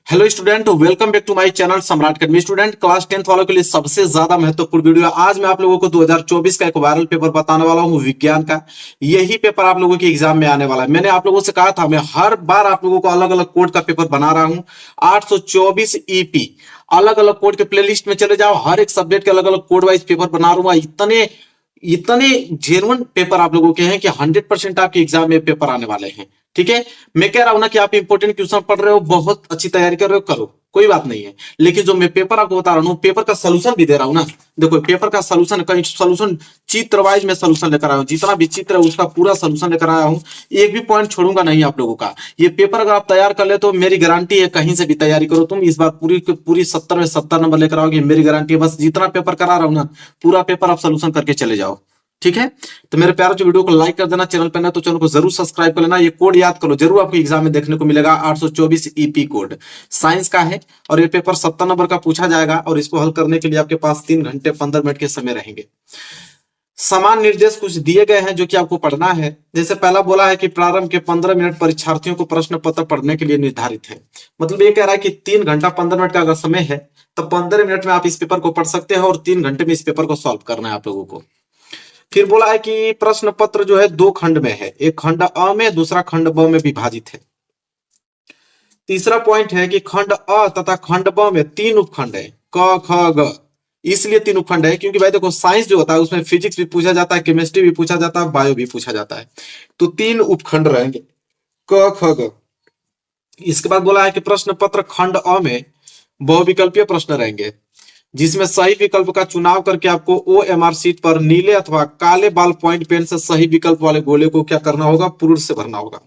Hello student, welcome back to my channel Samrat academy. Student, class 10th वालों के लिए सबसे ज्यादा महत्वपूर्ण वीडियो है। आज मैं आप लोगों को 2024 का एक वायरल पेपर बताने वाला हूं, विज्ञान का। यही पेपर आप लोगों के एग्जाम में आने वाला है। मैंने आप लोगों से कहा था मैं हर बार आप लोगों को अलग अलग कोड का पेपर बना रहा हूं। 824 ईपी अलग अलग कोड के प्लेलिस्ट में चले जाओ, हर एक सब्जेक्ट के अलग अलग कोड वाइज पेपर बना रहा हूं। इतने इतने जेन्युइन पेपर आप लोगों के हैं कि 100% आपके एग्जाम में पेपर आने वाले हैं। ठीक है, मैं कह रहा हूं ना कि आप इंपॉर्टेंट क्वेश्चन पढ़ रहे हो, बहुत अच्छी तैयारी कर रहे हो, करो, कोई बात नहीं है। लेकिन जो मैं पेपर आपको बता रहा हूं, पेपर का सोल्यूशन भी दे रहा हूं ना। देखो, पेपर का सोल्यूशन, कहीं सोल्यूशन चित्र वाइज में सोल्यूशन लेकर आया हूं, जितना भी चित्र है उसका पूरा सोल्यूशन लेकर आया हूं। एक भी पॉइंट छोड़ूंगा नहीं आप लोगों का। ये पेपर अगर आप तैयार कर ले तो मेरी गारंटी है, कहीं से भी तैयारी करो तुम, इस बार पूरी पूरी 70 में 70 नंबर लेकर आओगे, मेरी गारंटी है। बस जितना पेपर करा रहा हूं ना, पूरा पेपर आप सोल्यूशन करके चले जाओ। ठीक है, तो मेरे प्यारे जो वीडियो को लाइक कर देना, चैनल पर ना तो चैनल को जरूर सब्सक्राइब कर लेना। ये कोड याद करो, जरूर आपको एग्जाम में देखने को मिलेगा। 824 ईपी कोड साइंस का है और ये पेपर 70 नंबर का पूछा जाएगा और इसको हल करने के लिए आपके पास 3 घंटे 15 मिनट के समय रहेंगे। समान निर्देश कुछ दिए गए हैं जो कि आपको पढ़ना है। जैसे पहला बोला है कि प्रारंभ के 15 मिनट परीक्षार्थियों को प्रश्न पत्र पढ़ने के लिए निर्धारित है। मतलब ये कह रहा है कि 3 घंटा 15 मिनट का अगर समय है तो 15 मिनट में आप इस पेपर को पढ़ सकते हैं और 3 घंटे में इस पेपर को सॉल्व करना है आप लोगों को। फिर बोला है कि प्रश्न पत्र जो है 2 खंड में है, एक खंड अ में, दूसरा खंड ब में विभाजित है। तीसरा पॉइंट है कि खंड अ तथा खंड ब में 3 उपखंड है, क ख ग। इसलिए 3 उपखंड है क्योंकि भाई देखो, साइंस जो होता है उसमें फिजिक्स भी पूछा जाता है, केमिस्ट्री भी पूछा जाता है, बायो भी पूछा जाता है। तो 3 उपखंड रहेंगे, क ख ग। इसके बाद बोला है कि प्रश्न पत्र खंड अ में बहुविकल्पीय प्रश्न रहेंगे, जिसमें सही विकल्प का चुनाव करके आपको ओएमआर शीट पर नीले अथवा काले बॉल पॉइंट पेन से सही विकल्प वाले गोले को क्या करना होगा, पूर्ण से भरना होगा।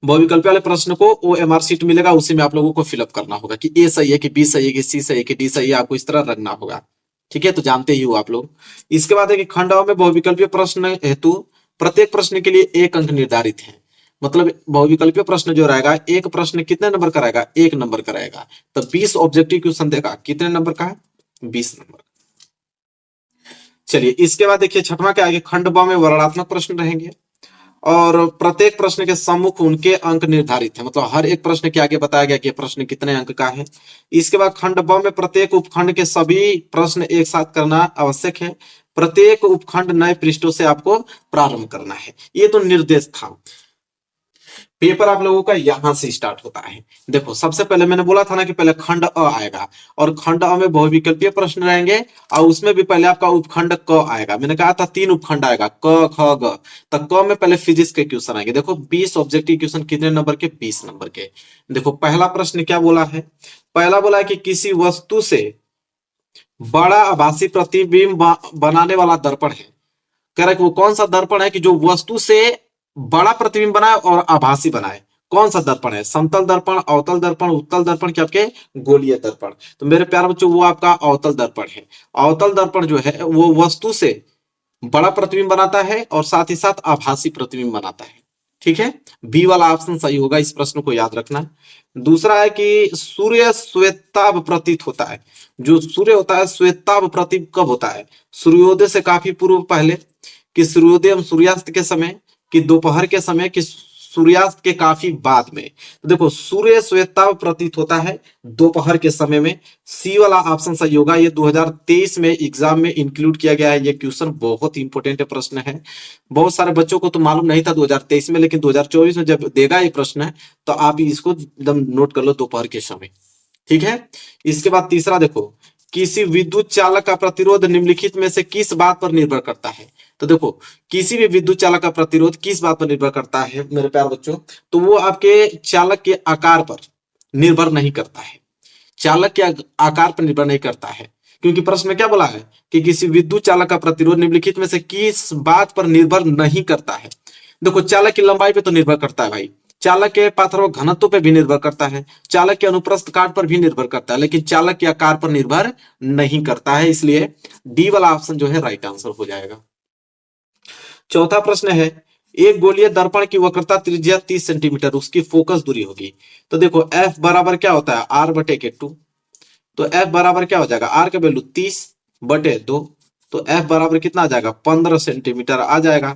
बहुविकल्प वाले प्रश्न को ओएमआर शीट मिलेगा, उसी में आप लोगों को फिलअप करना होगा कि ए सही है कि बी सही है कि सी सही है कि डी सही है, आपको इस तरह रखना होगा। ठीक है, तो जानते ही हो आप लोग। इसके बाद है कि खंड अ में बहुविकल्पीय प्रश्न हेतु प्रत्येक प्रश्न के लिए 1 अंक निर्धारित है। मतलब बहुविकल्पीय प्रश्न जो रहेगा, एक प्रश्न कितने नंबर का रहेगा, 1 नंबर का रहेगा। तो 20 ऑब्जेक्टिव क्वेश्चन देगा, कितने नंबर का है, 20 नंबर। चलिए, इसके बाद देखिए छठवां क्या है, खंड ब में वर्णनात्मक प्रश्न रहेंगे और प्रत्येक प्रश्न के सम्मुख उनके अंक निर्धारित है। मतलब हर एक प्रश्न के आगे बताया गया कि प्रश्न कितने अंक का है। इसके बाद खंड ब में प्रत्येक उपखंड के सभी प्रश्न एक साथ करना आवश्यक है। प्रत्येक उपखंड नए पृष्ठों से आपको प्रारंभ करना है। ये तो निर्देश था। पेपर आप लोगों का यहां से स्टार्ट होता है। देखो, सबसे पहले मैंने बोला था ना कि पहले खंड अ आएगा और खंड अ में बहुविकल्पीय प्रश्न रहेंगे और उसमें भी पहले आपका उपखंड क आएगा। मैंने कहा था 3 उपखंड आएगा, क ख ग। तो क में पहले फिजिक्स के क्वेश्चन आएंगे। देखो 20 ऑब्जेक्टिव क्वेश्चन कितने नंबर के, 20 नंबर के। देखो पहला प्रश्न क्या बोला है, पहला बोला है कि किसी वस्तु से बड़ा आभासी प्रतिबिंब बनाने वाला दर्पण है। कह रहा है कि वो कौन सा दर्पण है कि जो वस्तु से बड़ा प्रतिबिंब बनाए और आभासी बनाए। कौन सा दर्पण है, समतल दर्पण, अवतल दर्पण, उत्तल दर्पण के आपके गोलीय दर्पण। तो मेरे प्यारे बच्चों, वो आपका अवतल दर्पण है। अवतल दर्पण जो है वो वस्तु से बड़ा प्रतिबिंब बनाता है और साथ ही साथ आभासी प्रतिबिंब बनाता है। ठीक है, बी वाला ऑप्शन सही होगा, इस प्रश्न को याद रखना। दूसरा है कि सूर्य श्वेताभ प्रतीत होता है। जो सूर्य होता है श्वेताभ प्रतीत कब होता है, सूर्योदय से काफी पूर्व पहले, कि सूर्योदय एवं सूर्यास्त के समय, कि दोपहर के समय, कि सूर्यास्त के काफी बाद में। तो देखो, सूर्य श्वेताभ प्रतीत होता है दोपहर के समय में। सी वाला ऑप्शन सही होगा। ये 2023 में एग्जाम में इंक्लूड किया गया है। ये क्वेश्चन बहुत इंपॉर्टेंट प्रश्न है। बहुत सारे बच्चों को तो मालूम नहीं था 2023 में, लेकिन 2024 में जब देगा ये प्रश्न तो आप इसको एकदम नोट कर लो, दोपहर के समय। ठीक है, इसके बाद तीसरा देखो, किसी विद्युत चालक का प्रतिरोध निम्नलिखित में से किस बात पर निर्भर करता है। तो देखो, किसी भी विद्युत चालक का प्रतिरोध किस बात पर निर्भर करता है मेरे प्यारे बच्चों, तो वो आपके चालक के आकार पर निर्भर नहीं करता है। चालक के आकार पर निर्भर नहीं करता है, क्योंकि प्रश्न में क्या बोला है कि किसी विद्युत चालक का प्रतिरोध निम्नलिखित में से किस बात पर निर्भर नहीं करता है। देखो, चालक की लंबाई पे तो निर्भर करता है भाई, चालक के पाथर घनत्व पे भी निर्भर करता है, चालक के अनुप्रस्थ काट पर भी निर्भर करता है, लेकिन चालक के आकार पर निर्भर नहीं करता है। इसलिए डी वाला ऑप्शन जो है राइट आंसर हो जाएगा। चौथा प्रश्न है, एक गोलीय दर्पण की वक्रता त्रिज्या 30 सेंटीमीटर, उसकी फोकस दूरी होगी। तो देखो F बराबर क्या होता है, R बटे के 2। तो F बराबर क्या हो जाएगा, R का वैल्यू 30 बटे 2, तो F बराबर कितना आ जाएगा, 15 सेंटीमीटर आ जाएगा।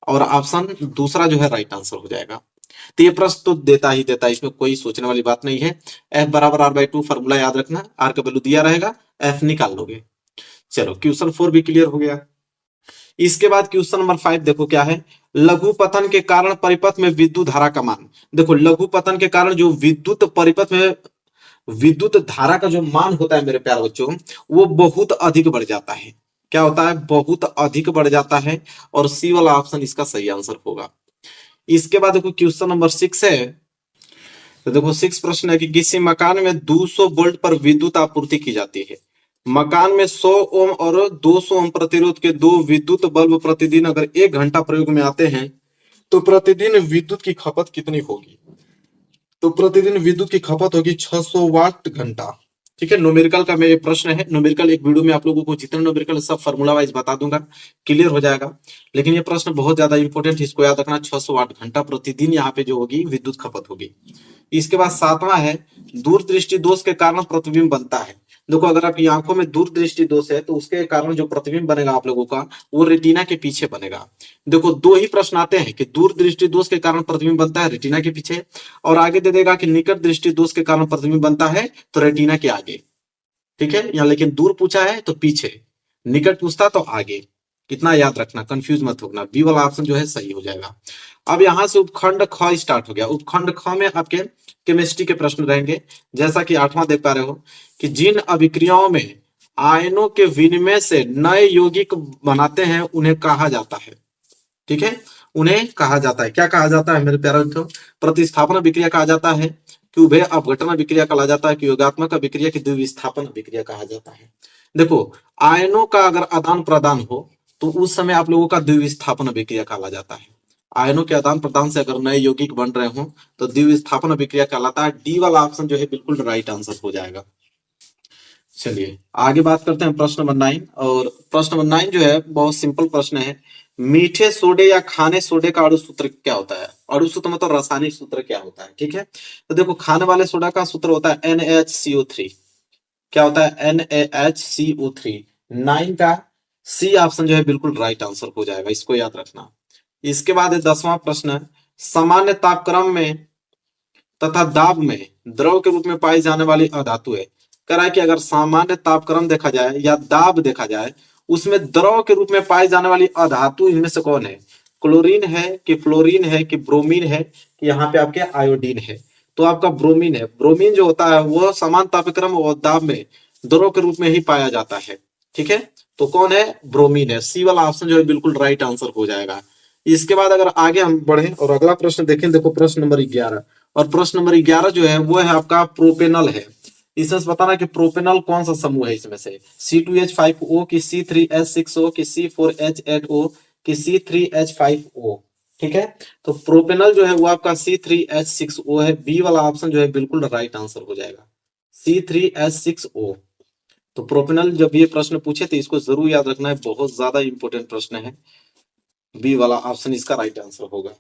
और ऑप्शन दूसरा जो है राइट आंसर हो जाएगा। तो ये प्रश्न तो देता ही देता है, इसमें कोई सोचने वाली बात नहीं है। F बराबर R/2 फॉर्मूला याद रखना, R का वैल्यू दिया रहेगा, F निकाल लोगे। चलो क्वेश्चन 4 भी क्लियर हो गया। इसके बाद क्वेश्चन नंबर 5 देखो क्या है, लघु पतन के कारण परिपथ में विद्युत धारा का मान। देखो लघु पतन के कारण जो विद्युत परिपथ में विद्युत धारा का जो मान होता है मेरे प्यारे बच्चों, वो बहुत अधिक बढ़ जाता है। क्या होता है? बहुत अधिक बढ़ जाता है, और सी वाला ऑप्शन इसका सही आंसर होगा। इसके बाद देखो क्वेश्चन नंबर 6 है। तो देखो 6 प्रश्न है कि किसी मकान में 200 वोल्ट पर विद्युत आपूर्ति की जाती है। मकान में 100 ओम और 200 ओम प्रतिरोध के दो विद्युत बल्ब प्रतिदिन अगर 1 घंटा प्रयोग में आते हैं तो प्रतिदिन विद्युत की खपत कितनी होगी? तो प्रतिदिन विद्युत की खपत होगी 600 वाट घंटा। ठीक है, न्यूमेरिकल का मेरे प्रश्न है, न्यूमेरिकल एक वीडियो में आप लोगों को जितने न्यूमेरिकल सब फार्मूला वाइज बता दूंगा, क्लियर हो जाएगा। लेकिन ये प्रश्न बहुत ज्यादा इंपॉर्टेंट है, इसको याद रखना, 600 वाट घंटा प्रतिदिन यहाँ पे जो होगी विद्युत खपत होगी। इसके बाद 7वां है, दूरदृष्टि दोष के कारण प्रतिबिंब बनता है। देखो अगर आपकी आंखों में दूरदृष्टि दोष है तो उसके कारण जो प्रतिबिंब बनेगा आप लोगों का, वो रेटिना के पीछे बनेगा। देखो 2 ही प्रश्न आते हैं कि दूरदृष्टि दोष के कारण प्रतिबिंब बनता है रेटिना के पीछे, और आगे दे देगा कि निकट दृष्टि दोष के कारण प्रतिबिंब बनता है तो रेटिना के आगे। ठीक है, यहाँ लेकिन दूर पूछा है तो पीछे, निकट पूछता तो आगे। कितना याद रखना, कंफ्यूज मत होना, बी वाला ऑप्शन जो है सही हो जाएगा। अब यहां से उपखंड ख स्टार्ट हो गया। उपखंड ख में आपके केमिस्ट्री के प्रश्न रहेंगे, जैसा कि 8वां देख पा रहे हो कि जिन अभिक्रियाओं में आयनों के विनिमय से नए यौगिक बनाते हैं उन्हें कहा जाता है। ठीक है, उन्हें कहा जाता है, क्या कहा जाता है मेरे प्यारे बच्चों? प्रतिस्थापन अभिक्रिया कहा जाता है, कि उभय अपघटन अभिक्रिया कहा जाता है, कि योगात्मक अभिक्रिया की द्विविस्थापन अभिक्रिया कहा जाता है। देखो आयनों का अगर आदान प्रदान हो तो उस समय आप लोगों का द्विविस्थापन अभिक्रिया कहा जाता है। आयनों के आदान प्रदान से अगर नए यौगिक बन रहे हो तो द्विविस्थापन अभिक्रिया कहलाता है। डी वाला ऑप्शन जो है बिल्कुल राइट आंसर हो जाएगा। चलिए आगे बात करते हैं प्रश्न नंबर 9। और प्रश्न नंबर 9 जो है बहुत सिंपल प्रश्न है, मीठे सोडे या खाने सोडे का अणु सूत्र क्या होता है? अणु सूत्र मतलब रासायनिक सूत्र क्या होता है? ठीक है, तो देखो खाने वाले सोडा का सूत्र होता है NaHCO3। क्या होता है? NaHCO3। 9 का सी ऑप्शन जो है बिल्कुल राइट आंसर हो जाएगा, इसको याद रखना। इसके बाद 10वां प्रश्न, सामान्य तापक्रम में तथा दाब में द्रव के रूप में पाई जाने वाली अधातु है। कह रहा है कि अगर सामान्य तापक्रम देखा जाए या दाब देखा जाए, उसमें द्रव के रूप में पाई जाने वाली अधातु इनमें से कौन है? क्लोरीन है कि फ्लोरीन है कि ब्रोमीन है कि यहाँ पे आपके आयोडीन है? तो आपका ब्रोमीन है। ब्रोमीन जो होता है वो समान तापक्रम और दाब में द्रव के रूप में ही पाया जाता है। ठीक है, तो कौन है? ब्रोमीन है। सी वाला ऑप्शन जो है बिल्कुल राइट आंसर हो जाएगा। इसके बाद अगर आगे हम बढ़े और अगला प्रश्न देखें, देखो प्रश्न नंबर 11। और प्रश्न नंबर 11 जो है वो है आपका प्रोपेनल है। इसमें से बताना कि प्रोपेनल कौन सा समूह है इसमें से, C2H5O की C3H6O की C4H8O की C3H5O। ठीक है, तो प्रोपेनल जो है वो आपका C3H6O है। बी वाला ऑप्शन जो है बिल्कुल राइट आंसर हो जाएगा, C3H6O। तो प्रोपेनल जब ये प्रश्न पूछे तो इसको जरूर याद रखना है, बहुत ज्यादा इंपॉर्टेंट प्रश्न है। बी वाला ऑप्शन इसका राइट आंसर होगा।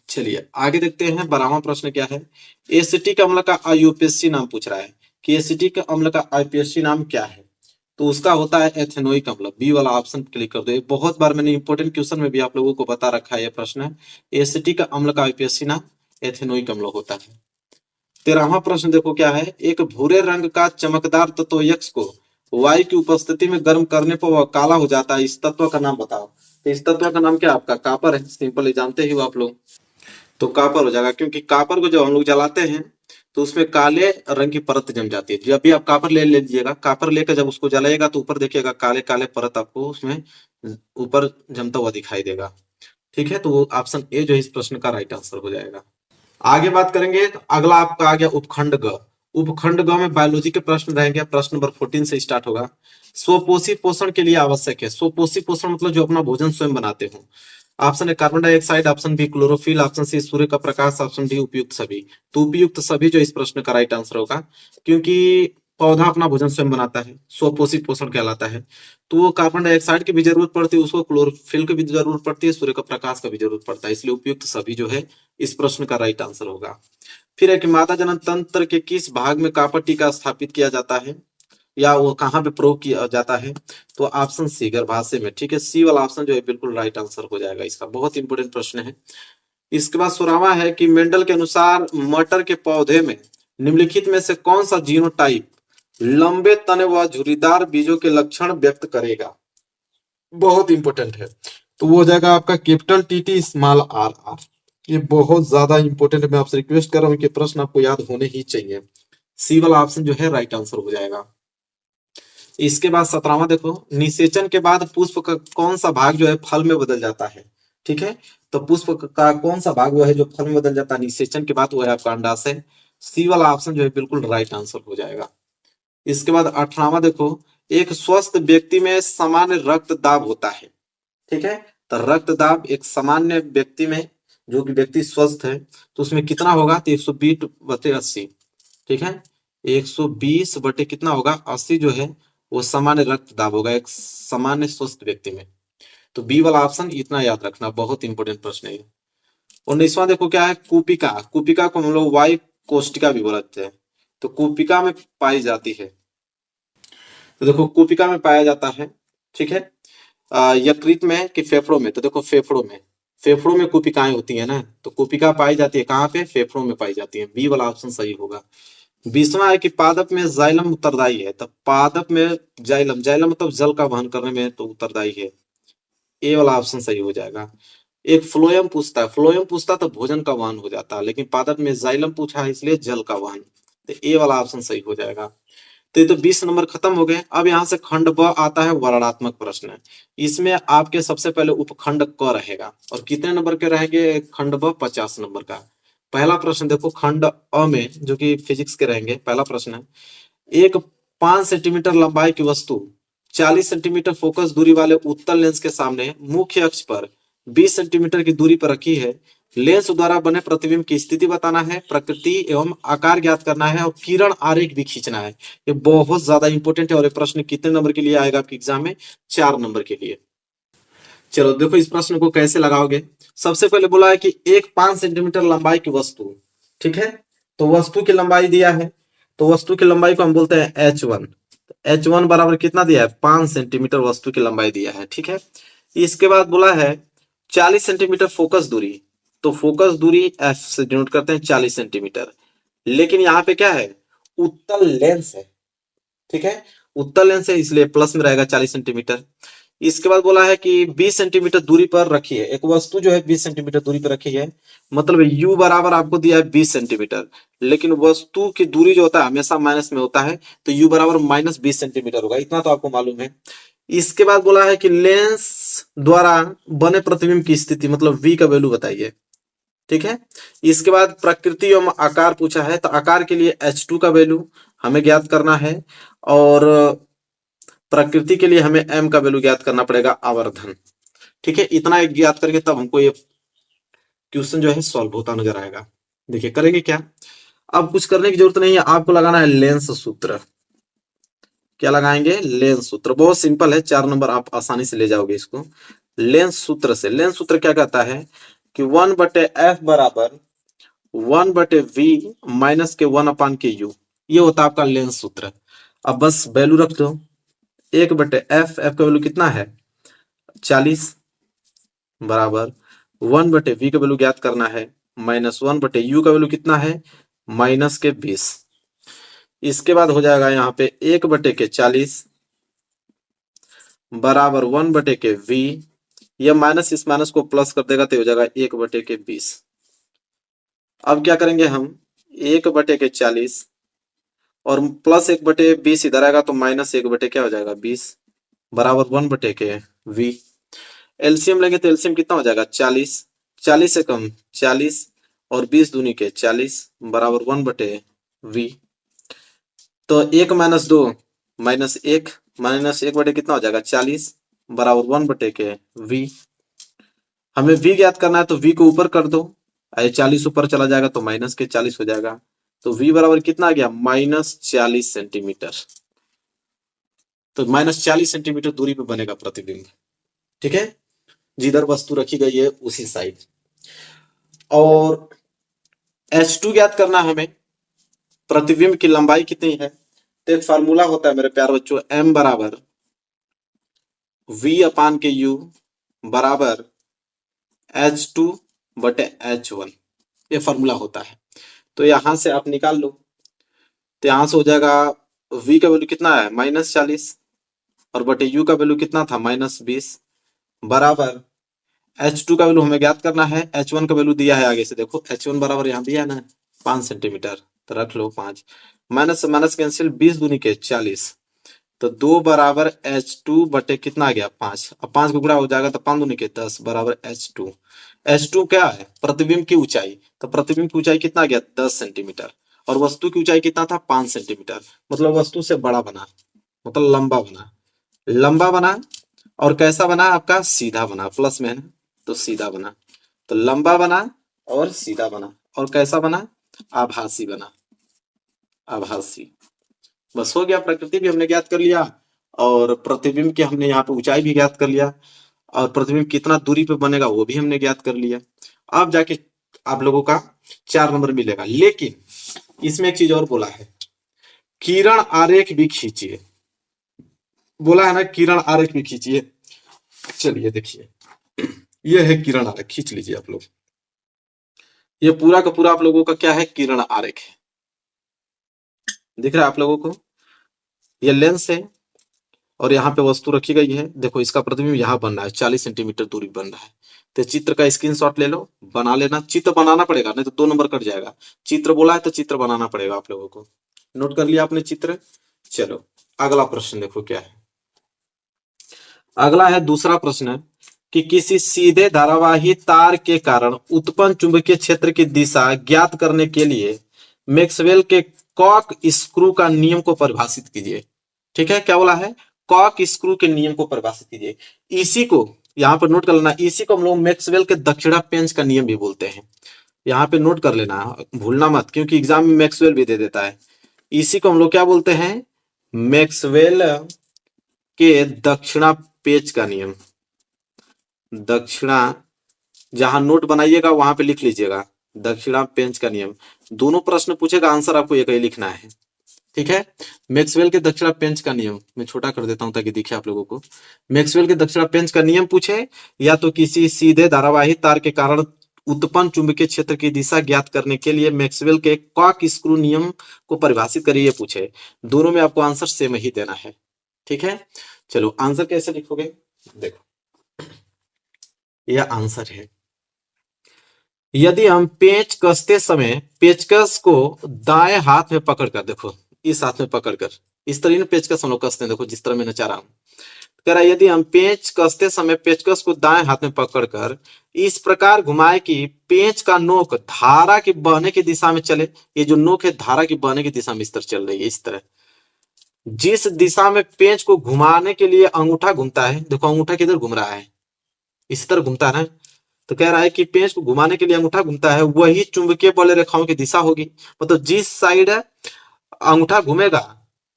चलिए आगे देखते हैं 12वां प्रश्न क्या है। एसिटिक अम्ल का आईयूपीएसी नाम पूछ रहा है कि एसिटिक अम्ल का आईयूपीएसी नाम क्या है? तो उसका होता है एथेनोइक अम्ल। बी वाला ऑप्शन क्लिक कर दो। बहुत बार मैंने इंपॉर्टेंट क्वेश्चन में भी आप लोगों को बता रखा है यह प्रश्न है। एसिटिक अम्ल का आईयूपीएसी नाम एथेनोइक अम्ल होता है। 13वां प्रश्न देखो क्या है, एक भूरे रंग का चमकदार तत्व यक्ष को वायु की उपस्थिति में गर्म करने पर वह काला हो जाता है, इस तत्व का नाम बताओ। तो इस तत्व का नाम क्या? आपका कापर है। सिंपल जानते ही हो आप लोग, तो कापर हो जाएगा, क्योंकि कापर को जब हम लोग जलाते हैं तो उसमें काले रंग की परत जम जाती है। जब भी आप कापर ले लीजिएगा, कापर लेकर जब उसको जलाइएगा तो ऊपर देखिएगा काले काले परत आपको उसमें ऊपर जमता हुआ दिखाई देगा। ठीक है, तो ऑप्शन ए जो है इस प्रश्न का राइट आंसर हो जाएगा। आगे बात करेंगे तो अगला आपका आ गया उपखंड ग। उपखंड ग में बायोलॉजी के प्रश्न रहेंगे। प्रश्न नंबर 14 से स्टार्ट होगा। स्वपोषी पोषण के लिए आवश्यक है। स्वपोषी पोषण मतलब जो अपना भोजन स्वयं बनाते हो। Option A carbon dioxide, option B chlorophyll, option C सूर्य का प्रकाश, ऑप्शन डी उपयुक्त सभी। तो उपयुक्त सभी जो इस प्रश्न का राइट आंसर होगा, क्योंकि पौधा अपना भोजन स्वयं बनाता है, स्वपोषित पोषण कहलाता है। तो वो कार्बन डाइऑक्साइड की भी जरूरत पड़ती है उसको, क्लोरोफिल की भी जरूरत पड़ती है, सूर्य का प्रकाश का भी जरूरत पड़ता है, इसलिए उपयुक्त सभी जो है इस प्रश्न का राइट आंसर होगा। फिर है कि मादा जनन तंत्र के किस भाग में कॉपर टीका स्थापित किया जाता है या वो कहाँ पे प्रयोग किया जाता है? तो ऑप्शन सी गर्भाशय में। ठीक है, सी वाला ऑप्शन जो है बिल्कुल राइट आंसर हो जाएगा इसका। बहुत इंपॉर्टेंट प्रश्न है। इसके बाद 16वां है कि मेंडल के अनुसार मटर के पौधे में निम्नलिखित में से कौन सा जीनोटाइप लंबे तने व झुर्रीदार बीजों के लक्षण व्यक्त करेगा। बहुत इंपॉर्टेंट है। तो वो हो जाएगा आपका capital TT small R R. ये बहुत ज्यादा इंपॉर्टेंट है। मैं आपसे रिक्वेस्ट कर रहा हूँ कि प्रश्न आपको याद होने ही चाहिए। सी वाला ऑप्शन जो है राइट आंसर हो जाएगा। इसके बाद 17वां देखो, निषेचन के बाद पुष्प का कौन सा भाग जो है फल में बदल जाता है। ठीक है, तो पुष्प का कौन सा भाग वो है जो फल में बदल जाता है निषेचन के बाद, वो है आपका अंडाशय। सी वाला ऑप्शन जो है बिल्कुल राइट आंसर हो जाएगा। इसके बाद 18वां देखो, एक स्वस्थ व्यक्ति में सामान्य रक्त दाब होता है। ठीक है, तो रक्त दाब एक सामान्य व्यक्ति में, जो कि व्यक्ति स्वस्थ है, तो उसमें कितना होगा, तो 120/80। ठीक है, 120 कितना होगा, 80 जो है वो सामान्य रक्त दाब होगा एक सामान्य स्वस्थ व्यक्ति में। तो बी वाला ऑप्शन इतना याद रखना, बहुत इंपॉर्टेंट प्रश्न है। 19वां देखो क्या है, कुपिका। कुपिका को हम लोग वायु कोष्टिका भी बोलते हैं। तो कुपिका में पाई जाती है। तो देखो कुपिका में पाया जाता है। ठीक है, यकृत में कि फेफड़ों में, तो देखो फेफड़ों में कुपिकाएं होती है ना, तो कुपिका पाई जाती है कहाँ पे, फेफड़ों में पाई जाती है। बी वाला ऑप्शन सही होगा। 20वां है कि पादप में जाइलम उत्तरदायी है। तो पादप में जाइलम, जाइलम मतलब जल का वहन करने में तो उत्तरदायी है। ए वाला ऑप्शन सही हो जाएगा। एक फ्लोएम पूछता है, फ्लोएम पूछता तो भोजन का वहन हो जाता है, लेकिन पादप में जाइलम पूछा है इसलिए जल का वहन। तो ए वाला ऑप्शन सही हो जाएगा। तो ये तो 20 नंबर खत्म हो गए। अब यहाँ से खंड ब आता है वर्णनात्मक प्रश्न। इसमें आपके सबसे पहले उपखंड क रहेगा, और कितने नंबर के रहेंगे खंड ब, 50 नंबर का। पहला प्रश्न देखो खंड अ में, जो कि फिजिक्स के रहेंगे। पहला प्रश्न है, एक 5 सेंटीमीटर लंबाई की वस्तु 40 सेंटीमीटर फोकस दूरी वाले उत्तल लेंस के सामने मुख्य अक्ष पर 20 सेंटीमीटर की दूरी पर रखी है। लेंस द्वारा बने प्रतिबिंब की स्थिति बताना है, प्रकृति एवं आकार ज्ञात करना है, और किरण आरेख भी खींचना है। ये बहुत ज्यादा इंपॉर्टेंट है। और ये प्रश्न कितने नंबर के लिए आएगा आपके एग्जाम में, 4 नंबर के लिए। चलो देखो इस प्रश्न को कैसे लगाओगे। सबसे पहले बोला है कि एक 5 सेंटीमीटर लंबाई की वस्तु। ठीक है, तो वस्तु की लंबाई दिया है, तो वस्तु की लंबाई को हम बोलते हैं h1। h1 बराबर कितना दिया है, 5 सेंटीमीटर वस्तु की लंबाई दिया है। ठीक है, इसके बाद बोला है 40 सेंटीमीटर फोकस दूरी। तो फोकस दूरी f से डिनोट करते हैं 40 सेंटीमीटर। लेकिन यहाँ पे क्या है, उत्तल लेंस है। ठीक है, उत्तल लेंस है इसलिए प्लस में रहेगा 40 सेंटीमीटर। इसके बाद बोला है कि 20 सेंटीमीटर दूरी पर रखी है, एक वस्तु जो है 20 सेंटीमीटर दूरी पर रखी है। मतलब u बराबर आपको दिया है 20 सेंटीमीटर, लेकिन वस्तु की दूरी जो होता है हमेशा माइनस में होता है, तो u बराबर -20 सेंटीमीटर होगा। इतना तो आपको मालूम है। इसके बाद बोला है कि लेंस द्वारा बने प्रतिबिंब की स्थिति, मतलब v का वैल्यू बताइए। ठीक है, इसके बाद प्रकृति एवं आकार पूछा है, तो आकार के लिए h2 का वैल्यू हमें ज्ञात करना है, और प्रकृति के लिए हमें m का वैल्यू ज्ञात करना पड़ेगा, आवर्धन। ठीक है, इतना एक ज्ञात करके तब हमको ये क्वेश्चन जो है सॉल्व होता नजर आएगा। देखिए करेंगे क्या, अब कुछ करने की जरूरत नहीं है, आपको लगाना है लेंस सूत्र। क्या लगाएंगे, लेंस सूत्र। बहुत सिंपल है, 4 नंबर आप आसानी से ले जाओगे इसको लेंस सूत्र से। लेंस सूत्र क्या कहता है कि 1/f बराबर 1/v माइनस के 1/u, ये होता है आपका लेंस सूत्र। अब बस वैल्यू रख दो, 1/f, f का वैल्यू कितना है 40, बराबर 1/v का वैल्यू ज्ञात करना है, -1/u का वैल्यू कितना है -20। इसके बाद हो जाएगा यहाँ पे 1/40 बराबर 1/v। यह माइनस इस माइनस को प्लस कर देगा तो हो जाएगा 1/20। अब क्या करेंगे हम, 1/40 और प्लस 1/20 इधर आएगा तो -1 क्या हो जाएगा 20 बराबर 1/v। एलसीएम लेंगे तो एलसीएम कितना हो जाएगा 40, 40 से कम 40 और 20 दूनी के 40 बराबर 1/v। तो 1 - 2 -1, -1 कितना हो जाएगा 40 बराबर 1/v। हमें v ज्ञात करना है तो v को ऊपर कर दो, 40 ऊपर चला जाएगा तो -40 हो जाएगा। तो v बराबर कितना आ गया -40 सेंटीमीटर। तो -40 सेंटीमीटर दूरी पे बनेगा प्रतिबिंब। ठीक है, जिधर वस्तु रखी गई है उसी साइड। और h2 ज्ञात करना हमें, प्रतिबिंब की लंबाई कितनी है। तो एक फार्मूला होता है मेरे प्यार बच्चों, m बराबर v/u बराबर h2 बटे H1, ये फॉर्मूला होता है। तो यहां से आप निकाल लो, तो यहां से हो जाएगा V का वैल्यू कितना है -40, और बटे U का वैल्यू कितना था -20, बराबर H2 का वैल्यू हमें ज्ञात करना है, H1 का वैल्यू दिया है आगे से, देखो H1 बराबर यहाँ दिया है ना 5 सेंटीमीटर, तो रख लो 5, माइनस से माइनस कैंसिल, 20 दूनी के 40, तो 2 बराबर H2 बटे कितना आ गया 5, अब 5 का गुणा हो जाएगा तो 5 दूनी के 10 बराबर H2। H2 क्या है, प्रतिबिंब की ऊंचाई, तो प्रतिबिंब की ऊंचाई कितना आ गया 10 सेंटीमीटर, और वस्तु की ऊंचाई कितना था 5 सेंटीमीटर, मतलब वस्तु से बड़ा बना, मतलब लंबा बना, लंबा बना, और कैसा बना आपका सीधा बना, प्लस में है ना, तो सीधा बना, तो लंबा बना और सीधा बना, और कैसा बना आभासी बना, आभासी। बस हो गया, प्रकृति भी हमने ज्ञात कर लिया, और प्रतिबिंब की हमने यहाँ पे ऊंचाई भी ज्ञात कर लिया, और प्रतिबिंब कितना दूरी पे बनेगा वो भी हमने ज्ञात कर लिया। अब जाके आप लोगों का 4 नंबर मिलेगा, लेकिन इसमें एक चीज और बोला है, किरण आरेख भी खींचिए, बोला है ना किरण आरेख भी खींचिए। चलिए देखिए, ये है किरण आरेख, खींच लीजिए आप लोग, ये पूरा का पूरा आप लोगों का क्या है किरण आरेख है, दिख रहा है आप लोगों को, ये लेंस है, और यहाँ पे वस्तु रखी गई है, देखो इसका प्रतिबिंब यहाँ बन रहा है, 40 सेंटीमीटर दूरी बन रहा है, तो चित्र का स्क्रीनशॉट ले लो, बना लेना, चित्र बनाना पड़ेगा नहीं तो 2 नंबर कट जाएगा, चित्र बोला है तो चित्र बनाना पड़ेगा आप लोगों को। नोट कर लिया आपने चित्र। चलो अगला प्रश्न देखो क्या है, अगला है दूसरा प्रश्न, कि किसी सीधे धारावाही तार के कारण उत्पन्न चुंबकीय क्षेत्र की दिशा ज्ञात करने के लिए मैक्सवेल के कॉक स्क्रू का नियम को परिभाषित कीजिए। ठीक है, क्या बोला है, कॉक स्क्रू के नियम को परिभाषित कीजिए। इसी को यहाँ पर नोट कर लेना, इसी को हम लोग मैक्सवेल के दक्षिणा पेंच का नियम भी बोलते हैं, यहाँ पे नोट कर लेना, भूलना मत, क्योंकि एग्जाम में मैक्सवेल भी दे देता है। इसी को हम लोग क्या बोलते हैं, मैक्सवेल के दक्षिणा पेंच का नियम, दक्षिणा, जहां नोट बनाइएगा वहां पे लिख लीजिएगा दक्षिणा पेंच का नियम। दोनों प्रश्न पूछेगा, आंसर आपको एक ही लिखना है। ठीक है, मैक्सवेल के दक्षिणा पेंच का नियम मैं छोटा कर देता हूं ताकि दिखे आप लोगों को। मैक्सवेल के दक्षिणा पेंच का नियम पूछे, या तो किसी सीधे धारावाही तार के कारण उत्पन्न चुंबकीय क्षेत्र की दिशा ज्ञात करने के लिए मैक्सवेल के कॉक स्क्रू नियम को परिभाषित करिए पूछे, दोनों में आपको आंसर सेम ही देना है। ठीक है, चलो आंसर कैसे लिखोगे, देखो यह आंसर है, यदि हम पेंच कसते समय पेचकस को दाएं हाथ में पकड़कर, देखो इस हाथ में पकड़कर, इस तरह ना पेचकस हम लोग कसते हैं, देखो जिस तरह मैं नचा रहा हूं, कह रहा है यदि हम पेंच कसते समय पेचकस को दाएं हाथ में पकड़कर इस प्रकार घुमाए कि पेंच का नोक धारा के बहने की दिशा में चले, ये जो नोक है धारा की बहने की दिशा में इस तरह चल रही है, इस तरह, जिस दिशा में पेंच को घुमाने के लिए अंगूठा घूमता है, देखो अंगूठा किधर घूम रहा है, इस तरह घूमता है ना, तो कह रहा है कि पेंच को घुमाने के लिए अंगूठा घूमता है, वही चुंबकीय बल रेखाओं की दिशा होगी, मतलब जिस साइड अंगूठा घूमेगा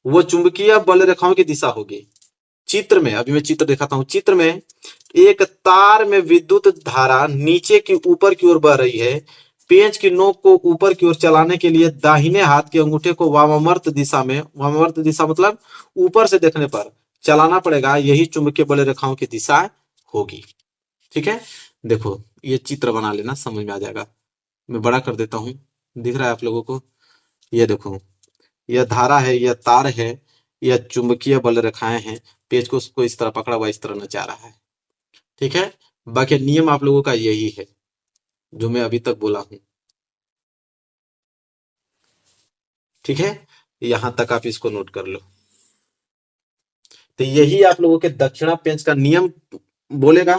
वो चुंबकीय बल रेखाओं की दिशा होगी। चित्र में, अभी मैं चित्र दिखाता हूं, चित्र में एक तार में विद्युत धारा नीचे की ऊपर की ओर बह रही है, पेंच की नोक को ऊपर की ओर चलाने के लिए दाहिने हाथ के अंगूठे को वामावर्त दिशा में, वामावर्त दिशा मतलब ऊपर से देखने पर चलाना पड़ेगा, यही चुंबकीय बल रेखाओं की दिशा होगी। ठीक है, देखो ये चित्र बना लेना, समझ में आ जाएगा, मैं बड़ा कर देता हूं, दिख रहा है आप लोगों को, ये देखो यह धारा है, यह तार है, यह चुंबकीय बल रेखाएं हैं, पेज को उसको इस तरह पकड़ा हुआ इस तरह नचा रहा है। ठीक है, बाकी नियम आप लोगों का यही है जो मैं अभी तक बोला हूं। ठीक है, यहां तक आप इसको नोट कर लो, तो यही आप लोगों के दक्षिणा पेंच का नियम बोलेगा।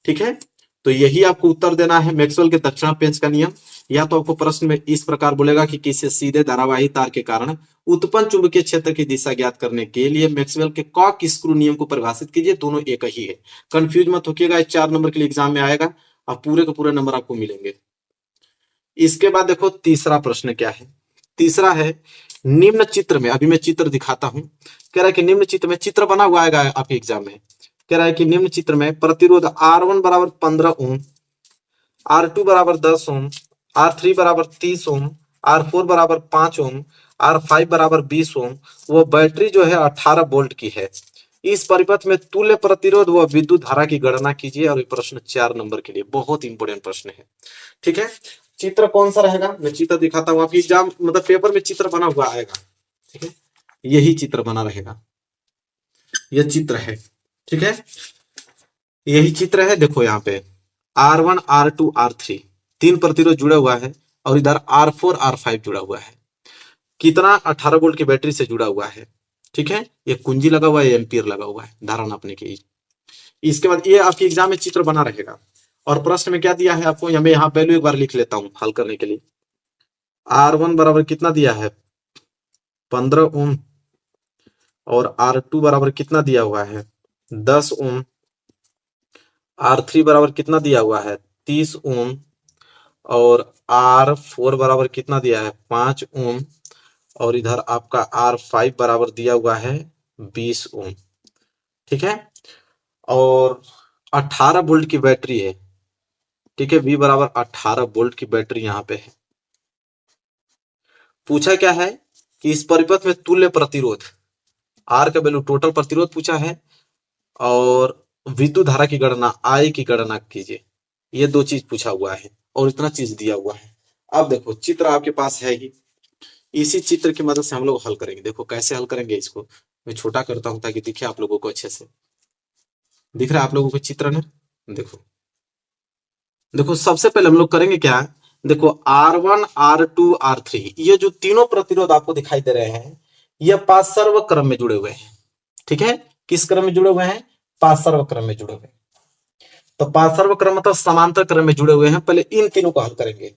ठीक है, तो यही आपको उत्तर देना है, मैक्सवेल के दक्षिणा पेंच का नियम, या तो आपको प्रश्न में इस प्रकार बोलेगा कि किसी सीधे धारावाही तार के कारण उत्पन्न चुंबकीय क्षेत्र की दिशा ज्ञात करने के लिए मैक्सवेल के कॉक स्क्रू नियम को परिभाषित कीजिए, दोनों एक ही है। कंफ्यूज मत होइएगा, 4 नंबर के लिए एग्जाम में आएगा, अब पूरे के पूरे नंबर आपको मिलेंगे। इसके बाद देखो तीसरा प्रश्न क्या है, तीसरा है निम्न चित्र में, अभी मैं चित्र दिखाता हूं, कह रहा है कि निम्न चित्र में, चित्र बना हुआ आएगा आपके एग्जाम में, कह रहा है कि निम्न चित्र में प्रतिरोध R1 बराबर 15 ओम, R2 बराबर 10 ओम, R3 बराबर 30 ओम, R4 बराबर 5 ओम, R5 बराबर 20 ओम, वो बैटरी जो है 18 वोल्ट की है, इस परिपथ में तुल्य प्रतिरोध व विद्युत धारा की गणना कीजिए। और ये प्रश्न 4 नंबर के लिए बहुत इंपोर्टेंट प्रश्न है। ठीक है, चित्र कौन सा रहेगा, मैं चित्र दिखाता हूँ। आपकी एग्जाम मतलब पेपर में चित्र बना हुआ आएगा। ठीक है, यही चित्र बना रहेगा, यह चित्र है। ठीक है, यही चित्र है। देखो यहाँ पे R1 R2 R3 तीन प्रतिरोध जुड़ा हुआ है और इधर R4 R5 जुड़ा हुआ है। कितना 18 वोल्ट की बैटरी से जुड़ा हुआ है। ठीक है, ये कुंजी लगा हुआ है, एम्पियर लगा हुआ है धारा नापने के लिए। इसके बाद ये आपकी एग्जाम में चित्र बना रहेगा। और प्रश्न में क्या दिया है आपको, मैं यहाँ वैल्यू एक बार लिख लेता हूँ हल करने के लिए। R1 बराबर कितना दिया है 15 ओम और R2 बराबर कितना दिया हुआ है 10 ओम। R3 बराबर कितना दिया हुआ है 30 ओम और R4 बराबर कितना दिया है 5 ओम और इधर आपका R5 बराबर दिया हुआ है 20 ओम। ठीक है, और 18 वोल्ट की बैटरी है। ठीक है, V बराबर 18 वोल्ट की बैटरी यहाँ पे है। पूछा क्या है कि इस परिपथ में तुल्य प्रतिरोध R का वैल्यू टोटल प्रतिरोध पूछा है और विद्युत धारा की गणना I की गणना कीजिए। ये दो चीज पूछा हुआ है और इतना चीज दिया हुआ है। अब देखो चित्र आपके पास है ही, इसी चित्र की मदद से हम लोग हल करेंगे। देखो कैसे हल करेंगे इसको, मैं छोटा करता हूं ताकि दिखे आप लोगों को अच्छे से। दिख रहा है आप लोगों को चित्र ना? देखो देखो सबसे पहले हम लोग करेंगे क्या, देखो R1 R2 R3 ये जो तीनों प्रतिरोध आपको दिखाई दे रहे हैं ये पार्श्व क्रम में जुड़े हुए हैं। ठीक है, किस क्रम में जुड़े हुए हैं, पार्श्व क्रम में जुड़े हुए हैं। तो पार्श्व क्रम मतलब समांतर क्रम में जुड़े हुए हैं। पहले इन तीनों को हल करेंगे।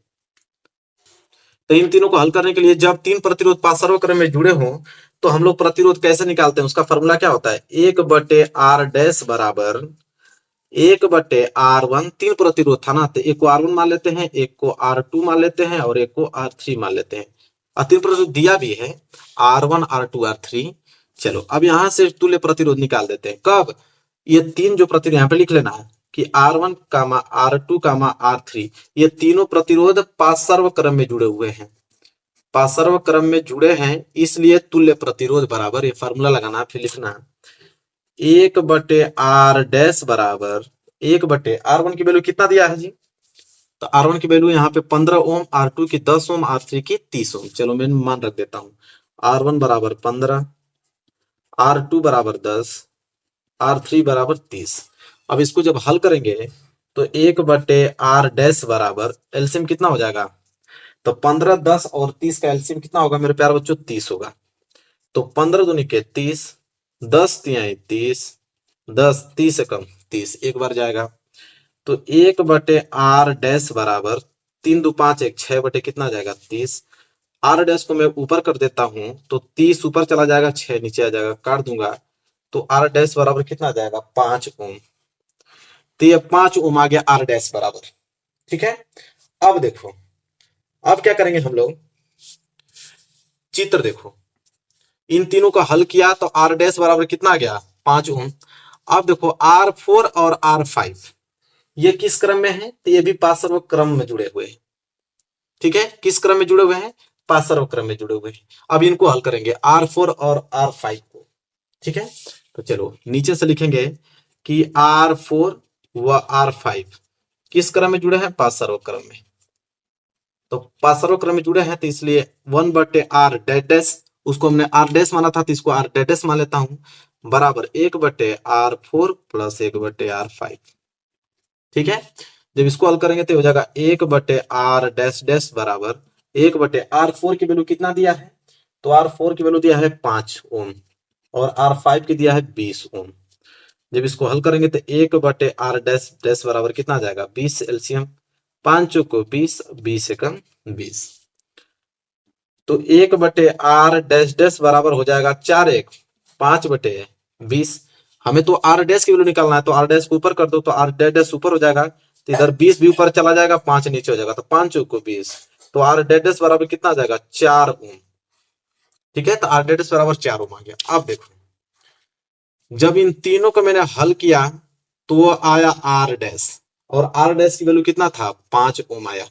तो इन तीनों को हल करने के लिए जब तीन प्रतिरोध पार्श्व क्रम में जुड़े हों तो हम लोग प्रतिरोध कैसे निकालते हैं, उसका फॉर्मूला क्या होता है, 1/R डैश बराबर 1/R1। तीन प्रतिरोध था ना, तो एक को R1 मान लेते हैं, एक को R2 मान लेते हैं और एक को R3 मान लेते हैं। और तीन प्रतिरोध दिया भी है R1 R2 R3। चलो अब यहां से तुल्य प्रतिरोध निकाल देते हैं। कब, ये तीन जो प्रतिरोध यहाँ पे लिख लेना है कि R1 कामा R2 कामा R3 ये तीनों प्रतिरोध पार्श्व क्रम में जुड़े हुए हैं, पार्श्व क्रम में जुड़े हैं, इसलिए तुल्य प्रतिरोध बराबर, ये फार्मूला लगाना फिर लिखना 1/R डैश बराबर 1/R1 की वैल्यू कितना दिया है जी, तो R1 की वैल्यू यहाँ पे 15 ओम, R2 की 10 ओम, R3 की 30 ओम। चलो मैं मान रख देता हूँ, R1 बराबर 15, R2 बराबर 10, R3 बराबर 30। अब इसको जब हल करेंगे तो 1/R डैश बराबर एलसीएम कितना हो जाएगा, तो 15, 10 और 30 का एलसीएम कितना होगा मेरे प्यारे बच्चों, 30 होगा। तो 15 दूनी के 30, 10 तिहाई 30, 10 30 से कम 30 एक बार जाएगा। तो 1/R डैश बराबर 3 2 5 1 6 बटे कितना जाएगा 30। R डैश को मैं ऊपर कर देता हूं तो 30 ऊपर चला जाएगा, 6 नीचे आ जाएगा, काट दूंगा। तो R डैश बराबर कितना जाएगा 5 ओम। तो ये 5 ओम आ गया R डैश बराबर। ठीक है, अब देखो अब क्या करेंगे हम लोग, चित्र देखो, इन तीनों का हल किया तो R डैश बराबर कितना आ गया 5 ओम। अब देखो R4 और R5 ये किस क्रम में है, तो ये भी पार्श्व क्रम में जुड़े हुए हैं। ठीक है, किस क्रम में जुड़े हुए हैं, पार्श्व क्रम में जुड़े हुए हैं। अब इनको हल करेंगे R4 और R5 को। ठीक है, तो चलो नीचे से लिखेंगे कि R4 व R5 किस क्रम में जुड़े हैं, पार्श्व क्रम में। तो पार्श्व क्रम में जुड़े हैं तो इसलिए 1/R डैश, उसको हमने R डैश माना था तो इसको R डैश मान लेता हूं, बराबर 1/R4 प्लस 1/R5। ठीक है, जब इसको हल करेंगे तो हो जाएगा 1/R डैश डैश बराबर 1/R4 की वैल्यू कितना दिया है, तो R4 की वैल्यू दिया है 5 ओम और R5 की दिया है 20 ओम। जब इसको हल करेंगे तो 1/R डैश डैश बराबर कितना आ जाएगा 20 एलसीएम, 5 को 20, 20 एकम 20। तो 1/R डैश डैश बराबर हो जाएगा 4 1 5/20। हमें तो R डैश की वैल्यू निकालना है, तो R डैश को ऊपर कर दो तो R डैश डैश ऊपर हो जाएगा, तो इधर 20 भी ऊपर चला जाएगा, 5 नीचे हो जाएगा, तो 5 को 20, तो R डैश डैश बराबर कितना आ जाएगा 4 ओम। ठीक है, तो R डैश बराबर 4 ओम आ गया। अब देखो जब इन तीनों को मैंने हल किया तो वो आया R डैश और R डैश की वैल्यू कितना था 5 ओम आया।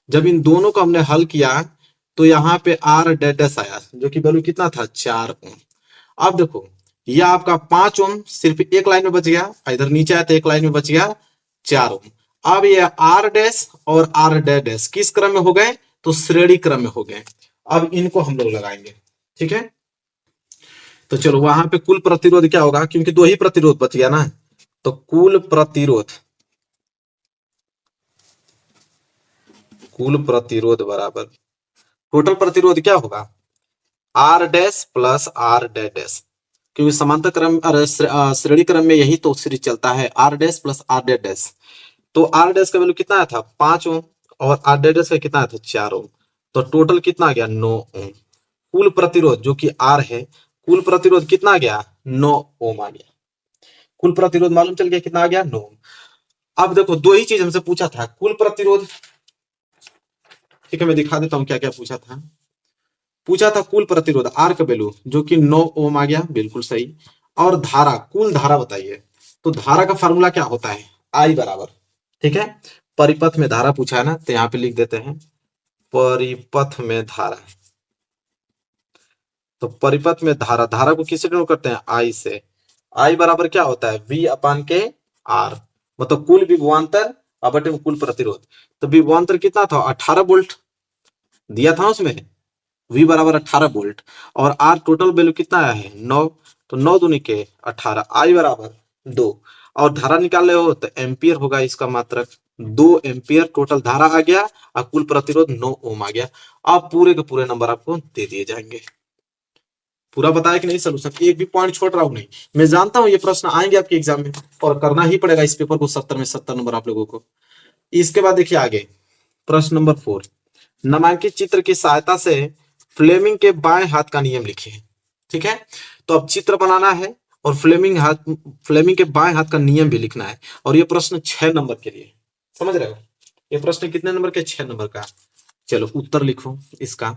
जब इन दोनों को हमने हल किया तो यहाँ पे R डैश आया जो कि वैल्यू कितना था 4 ओम। अब देखो यह आपका 5 ओम सिर्फ एक लाइन में बच गया, इधर नीचे आया तो एक लाइन में बच गया 4 ओम। अब ये आर डैश और आर डैश किस क्रम में हो गए, तो श्रेणी क्रम में हो गए। अब इनको हम लोग लगाएंगे, ठीक है। तो चलो वहां पे कुल प्रतिरोध क्या होगा, क्योंकि दो ही प्रतिरोध बच गया ना, तो कुल प्रतिरोध बराबर टोटल प्रतिरोध क्या होगा, R dash plus R dash, क्योंकि समांतर क्रम श्रेणी क्रम में यही तो सीरीज चलता है, R dash plus R dash. तो आर डैश का वैल्यू कितना आया था 5 ओम और आर डैश का कितना आया था 4 ओम, तो टोटल कितना आ गया 9 ओम। कुल प्रतिरोध जो कि आर है, कुल प्रतिरोध कितना आ गया 9 ओम आ गया। कुल प्रतिरोध मालूम चल गया कितना आ गया 9 ओम। अब देखो दो ही चीज हमसे पूछा था, कुल प्रतिरोध, ठीक है मैं दिखा देता हूं क्या क्या पूछा था। पूछा था कुल प्रतिरोध आर का वैल्यू जो कि 9 ओम आ गया, बिल्कुल सही। और धारा, कुल धारा बताइए, तो धारा का फॉर्मूला क्या होता है, आई बराबर, ठीक है। परिपथ में धारा पूछा है ना, तो यहां पे लिख देते हैं परिपथ में धारा। तो परिपथ में धारा, धारा को किससे डिनोट करते हैं, आई से। आई बराबर क्या होता है V अपान के आर, मतलब कुल विभवांतर बटे कुल प्रतिरोध। तो विभवांतर कितना था 18 वोल्ट दिया था उसमें, V बराबर 18 वोल्ट, और आर टोटल वैल्यू कितना आया है 9, तो 9 दूनी के 18, आई बराबर 2। और धारा निकाल रहे हो तो एम्पियर होगा इसका मात्रक, 2 एम्पियर टोटल धारा आ गया और कुल प्रतिरोध 9 ओम आ गया। अब पूरे के पूरे नंबर आपको दे दिए जाएंगे। पूरा बताया कि नहीं सोल्यूशन, एक भी पॉइंट छोड़ रहा हूं नहीं, मैं जानता हूं ये प्रश्न आएंगे आपके एग्जाम में और करना ही पड़ेगा इस पेपर को, 70 में 70 नंबर आप लोगों को। इसके बाद देखिए आगे प्रश्न नंबर 4, नामांकित चित्र की सहायता से फ्लेमिंग के बाएं हाथ का नियम लिखिए, ठीक है। तो अब चित्र बनाना है और फ्लेमिंग के बाएं हाथ का नियम भी लिखना है, और ये प्रश्न 6 नंबर के लिए, समझ रहे हो, ये प्रश्न कितने नंबर के, 6 नंबर का। चलो उत्तर लिखो इसका,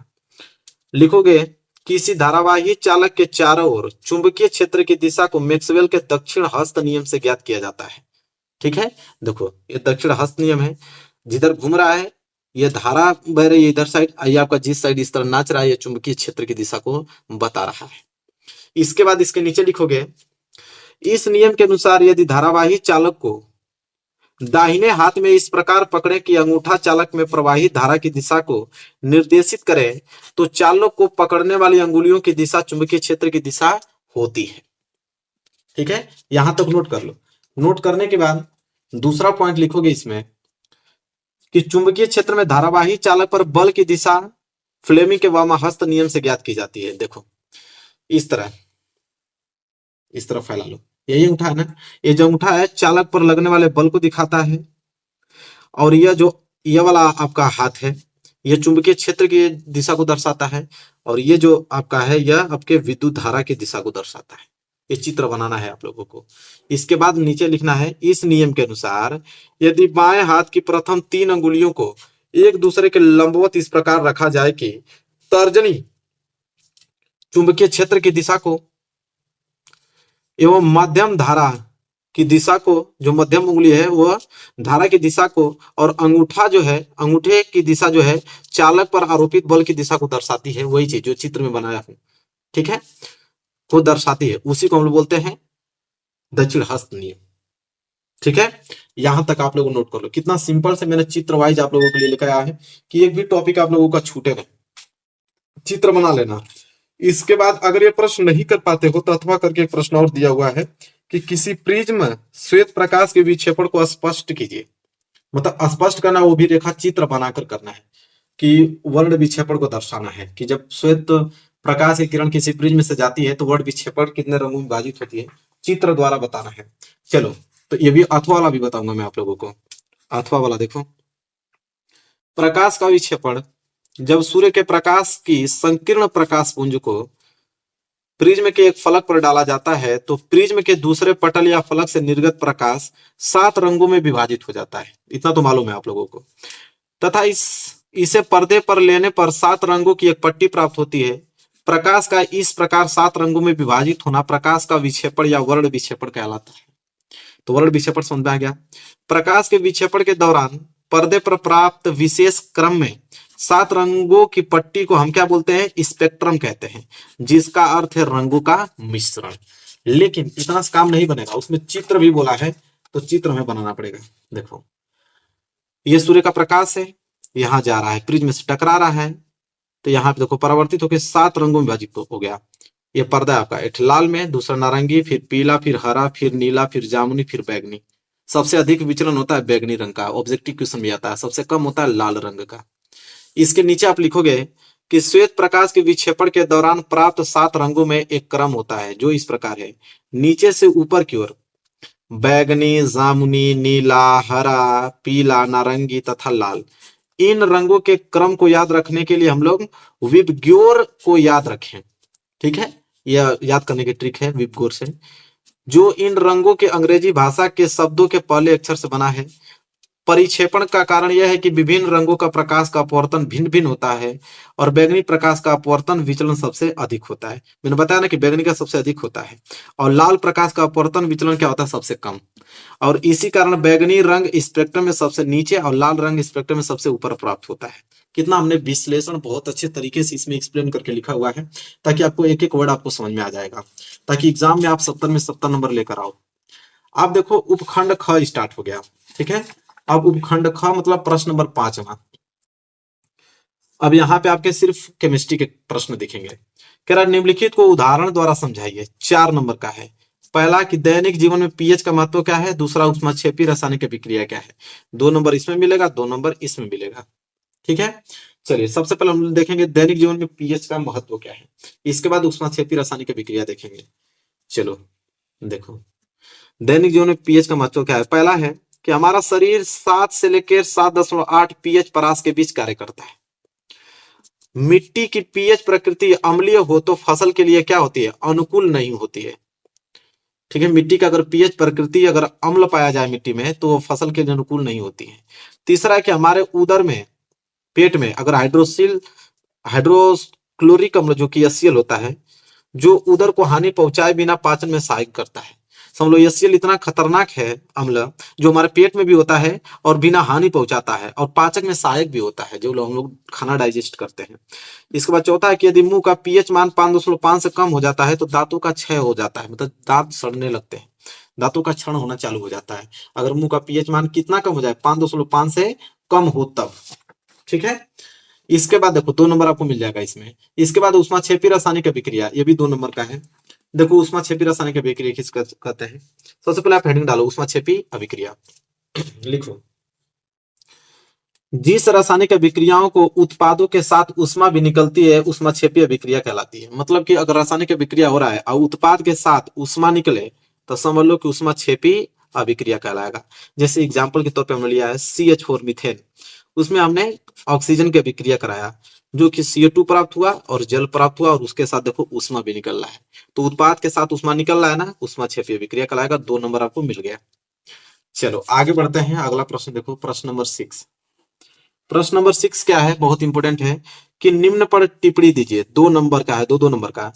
लिखोगे किसी धारावाही चालक के चारों ओर चुंबकीय क्षेत्र की दिशा को मैक्सवेल के दक्षिण हस्त नियम से ज्ञात किया जाता है, ठीक है। देखो ये दक्षिण हस्त नियम है, जिधर घूम रहा है ये धारा बह रही है इधर साइड, ये आपका जिस साइड इस तरह नाच रहा है, ये चुंबकीय क्षेत्र की दिशा को बता रहा है। इसके बाद इसके नीचे लिखोगे इस नियम के अनुसार यदि धारावाही चालक को दाहिने हाथ में इस प्रकार पकड़े कि अंगूठा चालक में प्रवाहित धारा की दिशा को निर्देशित करे, तो चालक को पकड़ने वाली अंगुलियों की दिशा चुंबकीय क्षेत्र की दिशा होती है, ठीक है। यहां तक नोट कर लो। नोट करने के बाद दूसरा पॉइंट लिखोगे इसमें कि चुंबकीय क्षेत्र में धारावाही चालक पर बल की दिशा फ्लेमिंग के वामहस्त नियम से ज्ञात की जाती है। देखो इस तरह फैला लो, यही अंगूठा है ना, ये जो अंगूठा है चालक पर लगने वाले बल को दिखाता है, और यह वाला आपका हाथ है यह चुंबकीय क्षेत्र की दिशा को दर्शाता है, और ये जो आपका है यह आपके विद्युत धारा की दिशा को दर्शाता है। ये चित्र बनाना है आप लोगों को। इसके बाद नीचे लिखना है इस नियम के अनुसार यदि बाएं हाथ की प्रथम 3 अंगुलियों को एक दूसरे के लंबवत इस प्रकार रखा जाए कि तर्जनी चुंबकीय क्षेत्र की दिशा को एवं मध्यम धारा की दिशा को, जो मध्यम उंगली है वह धारा की दिशा को, और अंगूठा जो है अंगूठे की दिशा जो है चालक पर आरोपित बल की दिशा को दर्शाती है, वही चीज जो चित्र में बनाया हूं, ठीक है, को दर्शाती है, उसी को हम लोग बोलते हैं दक्षिण हस्त नियम, ठीक है। यहां तक आप लोग नोट कर लो, कितना सिंपल से मैंने चित्र वाइज आप लोगों के लिए लिखा है कि एक भी टॉपिक आप लोगों का छूटेगा, चित्र बना लेना। इसके बाद अगर ये प्रश्न नहीं कर पाते हो तो अथवा करके एक प्रश्न और दिया हुआ है कि किसी प्रिज्म श्वेत प्रकाश के विक्षेपण को स्पष्ट कीजिए, मतलब स्पष्ट करना, वो भी रेखा चित्र बनाकर करना है कि वर्ण विक्षेपण को दर्शाना है कि जब श्वेत प्रकाश की किरण किसी प्रिज्म से जाती है तो वर्ण विक्षेपण कितने रंगों में विभाजित होती है, चित्र द्वारा बताना है। चलो तो ये भी अथवा वाला भी बताऊंगा मैं आप लोगों को। अथवा वाला देखो, प्रकाश का विक्षेपण जब सूर्य के प्रकाश की संकीर्ण प्रकाश पुंज को प्रिज्म के एक फलक पर डाला जाता है तो प्रिज्म के दूसरे पटल या फलक से निर्गत प्रकाश 7 रंगों में विभाजित हो जाता है, इतना तो मालूम है आप लोगों को, तथा इसे पर्दे पर लेने पर 7 रंगों की एक पट्टी प्राप्त होती है। प्रकाश का इस प्रकार 7 रंगों में विभाजित होना प्रकाश का विक्षेपण या वर्ण विक्षेपण कहलाता है। तो वर्ण विक्षेपण समझ में आ गया। प्रकाश के विक्षेपण के दौरान पर्दे पर प्राप्त विशेष क्रम में 7 रंगों की पट्टी को हम क्या बोलते हैं, स्पेक्ट्रम कहते हैं, जिसका अर्थ है रंगों का मिश्रण। लेकिन इतना से काम नहीं बनेगा, उसमें चित्र भी बोला है, तो चित्र हमें बनाना पड़ेगा। देखो ये सूर्य का प्रकाश है, यहाँ जा रहा है, प्रिज्म से टकरा रहा है, तो यहाँ पे देखो परावर्तित होकर 7 रंगों में विभाजित हो गया। ये पर्दा है आपका, एक लाल में, दूसरा नारंगी, फिर पीला, फिर हरा, फिर नीला, फिर जामुनी, फिर बैगनी। सबसे अधिक विचलन होता है बैगनी रंग का, ऑब्जेक्टिव क्वेश्चन में आता है। सबसे कम होता है लाल रंग का। इसके नीचे आप लिखोगे कि श्वेत प्रकाश के विक्षेपण के दौरान प्राप्त 7 रंगों में एक क्रम होता है जो इस प्रकार है, नीचे से ऊपर की ओर बैगनी, जामुनी, नीला, हरा, पीला, नारंगी तथा लाल। इन रंगों के क्रम को याद रखने के लिए हम लोग विबग्योर को याद रखें। ठीक है, यह याद करने की ट्रिक है विबग्योर से, जो इन रंगों के अंग्रेजी भाषा के शब्दों के पहले अक्षर से बना है। परिक्षेपण का कारण यह है कि विभिन्न रंगों का प्रकाश का अपवर्तन भिन्न भिन्न होता है और बैगनी प्रकाश का अपवर्तन विचलन सबसे अधिक होता है। मैंने बताया ना कि बैगनी का सबसे अधिक होता है और लाल प्रकाश का अपवर्तन विचलन क्या होता है, सबसे कम। और इसी कारण बैगनी रंग स्पेक्ट्रम में सबसे नीचे और लाल रंग स्पेक्ट्रम में सबसे ऊपर प्राप्त होता है। कितना हमने विश्लेषण बहुत अच्छे तरीके से इसमें एक्सप्लेन करके लिखा हुआ है, ताकि आपको एक एक वर्ड आपको समझ में आ जाएगा, ताकि एग्जाम में आप 70 में 70 नंबर लेकर आओ। आप देखो उपखंड ख स्टार्ट हो गया। ठीक है, अब उपखंड ख मतलब प्रश्न नंबर 5वां। अब यहाँ पे आपके सिर्फ केमिस्ट्री के प्रश्न दिखेंगे। कह रहा निम्नलिखित को उदाहरण द्वारा समझाइए। 4 नंबर का है। पहला कि दैनिक जीवन में पीएच का महत्व क्या है, दूसरा ऊष्माक्षेपी रासायनिक अभिक्रिया क्या है। 2 नंबर इसमें मिलेगा, 2 नंबर इसमें मिलेगा। ठीक है, चलिए सबसे पहले हम देखेंगे दैनिक जीवन में पीएच का महत्व क्या है, इसके बाद ऊष्माक्षेपी रासायनिक अभिक्रिया देखेंगे। चलो देखो दैनिक जीवन में पीएच का महत्व क्या है। पहला है कि हमारा शरीर 7 से लेकर 7.8 पीएच परास के बीच कार्य करता है। मिट्टी की पीएच प्रकृति अम्लीय हो तो फसल के लिए क्या होती है, अनुकूल नहीं होती है। ठीक है, मिट्टी का अगर पीएच प्रकृति अगर अम्ल पाया जाए मिट्टी में तो वो फसल के लिए अनुकूल नहीं होती है। तीसरा है कि हमारे उदर में, पेट में अगर हाइड्रोक्लोरिक अम्ल जो कि HCl होता है, जो उदर को हानि पहुंचाए बिना पाचन में सहायक करता है। समझ लो HCl इतना खतरनाक है अम्ल, जो हमारे पेट में भी होता है और बिना हानि पहुंचाता है और पाचक में सहायक भी होता है, जो हम लोग खाना डाइजेस्ट करते हैं। इसके बाद चौथा है कि यदि मुंह का पीएच मान 5.5 से कम हो जाता है तो दांतों का क्षय हो जाता है, मतलब दांत सड़ने लगते हैं, दांतों का क्षरण होना चालू हो जाता है। अगर मुंह का पीएच मान कितना कम हो जाए, 5.5 से कम हो तब। ठीक है, इसके बाद देखो 2 नंबर आपको मिल जाएगा इसमें। इसके बाद ऊष्माक्षेपी रासायनिक अभिक्रिया, ये भी 2 नंबर का है। देखो ऊष्माक्षेपी रासायनिक अभिक्रिया किस कहते हैं। सबसे पहले आप हेडिंग डालो ऊष्माक्षेपी अभिक्रिया लिखो। जिस रासायनिक अभिक्रियाओं को उत्पादों के साथ ऊष्मा भी निकलती है ऊष्माक्षेपी अभिक्रिया कहलाती है। मतलब कि अगर रासायनिक अभिक्रिया हो रहा है और उत्पाद के साथ ऊष्मा निकले तो समझ लो कि ऊष्माक्षेपी अभिक्रिया कहलाएगा। जैसे एग्जांपल के तौर पे हमने लिया है CH4 मीथेन, उसमें हमने ऑक्सीजन की अभिक्रिया कराया, जो कि CO2 प्राप्त हुआ और जल प्राप्त हुआ और उसके साथ देखो ऊष्मा भी निकल रहा है, तो उत्पाद के साथ ऊष्मा निकल रहा है ना, ऊष्माक्षेपी अभिक्रिया कहलाएगा। 2 नंबर आपको मिल गया। चलो आगे बढ़ते हैं, अगला प्रश्न देखो, प्रश्न नंबर 6। प्रश्न नंबर 6 क्या है, बहुत इंपोर्टेंट है कि निम्न पर टिप्पणी दीजिए। 2 नंबर का है, 2 नंबर का।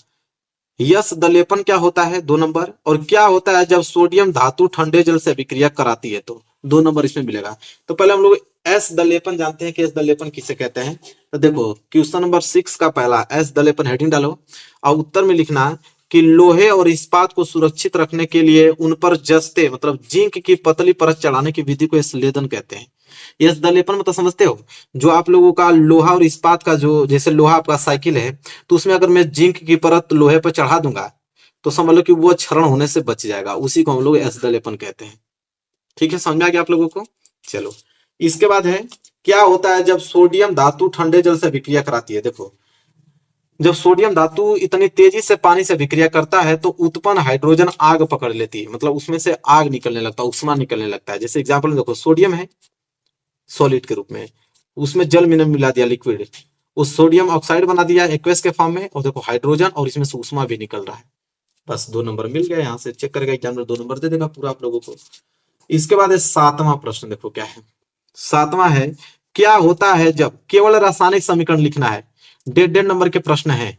यश दलेपन क्या होता है, 2 नंबर। और क्या होता है जब सोडियम धातु ठंडे जल से अभिक्रिया कराती है, तो 2 नंबर इसमें मिलेगा। तो पहले हम लोग एस दलेपन जानते हैं कि एस दलेपन किसे कहते हैं। तो देखो क्वेश्चन नंबर 6 का पहला एस दलेपन हेडिंग डालो और उत्तर में लिखना कि लोहे और इस्पात को सुरक्षित रखने के लिए उन पर जस्ते मतलब जिंक की पतली परत चढ़ाने की विधि को एस्लेदन कहते हैं। यस दलेपन मतलब समझते हो, जो आप लोगों का लोहा और इस्पात का, जो जैसे लोहा आपका साइकिल है तो उसमें अगर मैं जिंक की परत लोहे पर चढ़ा दूंगा तो समझ लो कि वो क्षरण होने से बच जाएगा, उसी को हम लोग एस दलेपन कहते हैं। ठीक है, समझ में आ गया आप लोगों को। चलो इसके बाद है क्या होता है जब सोडियम धातु ठंडे जल से अभिक्रिया कराती है। देखो जब सोडियम धातु इतनी तेजी से पानी से अभिक्रिया करता है तो उत्पन्न हाइड्रोजन आग पकड़ लेती है, मतलब उसमें से आग निकलने लगता है, उष्मा निकलने लगता है। जैसे एग्जांपल में देखो सोडियम है सॉलिड के रूप में, उसमें जल में मिला दिया लिक्विड, उस सोडियम ऑक्साइड बना दिया एक्वस के फॉर्म में, और देखो हाइड्रोजन और इसमें से उष्मा भी निकल रहा है। बस 2 नंबर मिल गया, यहाँ से चेक करेगा एग्जाम में 2 नंबर दे देगा पूरा आप लोगों को। इसके बाद 7वां प्रश्न देखो क्या है। 7वां है क्या होता है जब, केवल रासायनिक समीकरण लिखना है। 1.5 नंबर के प्रश्न है,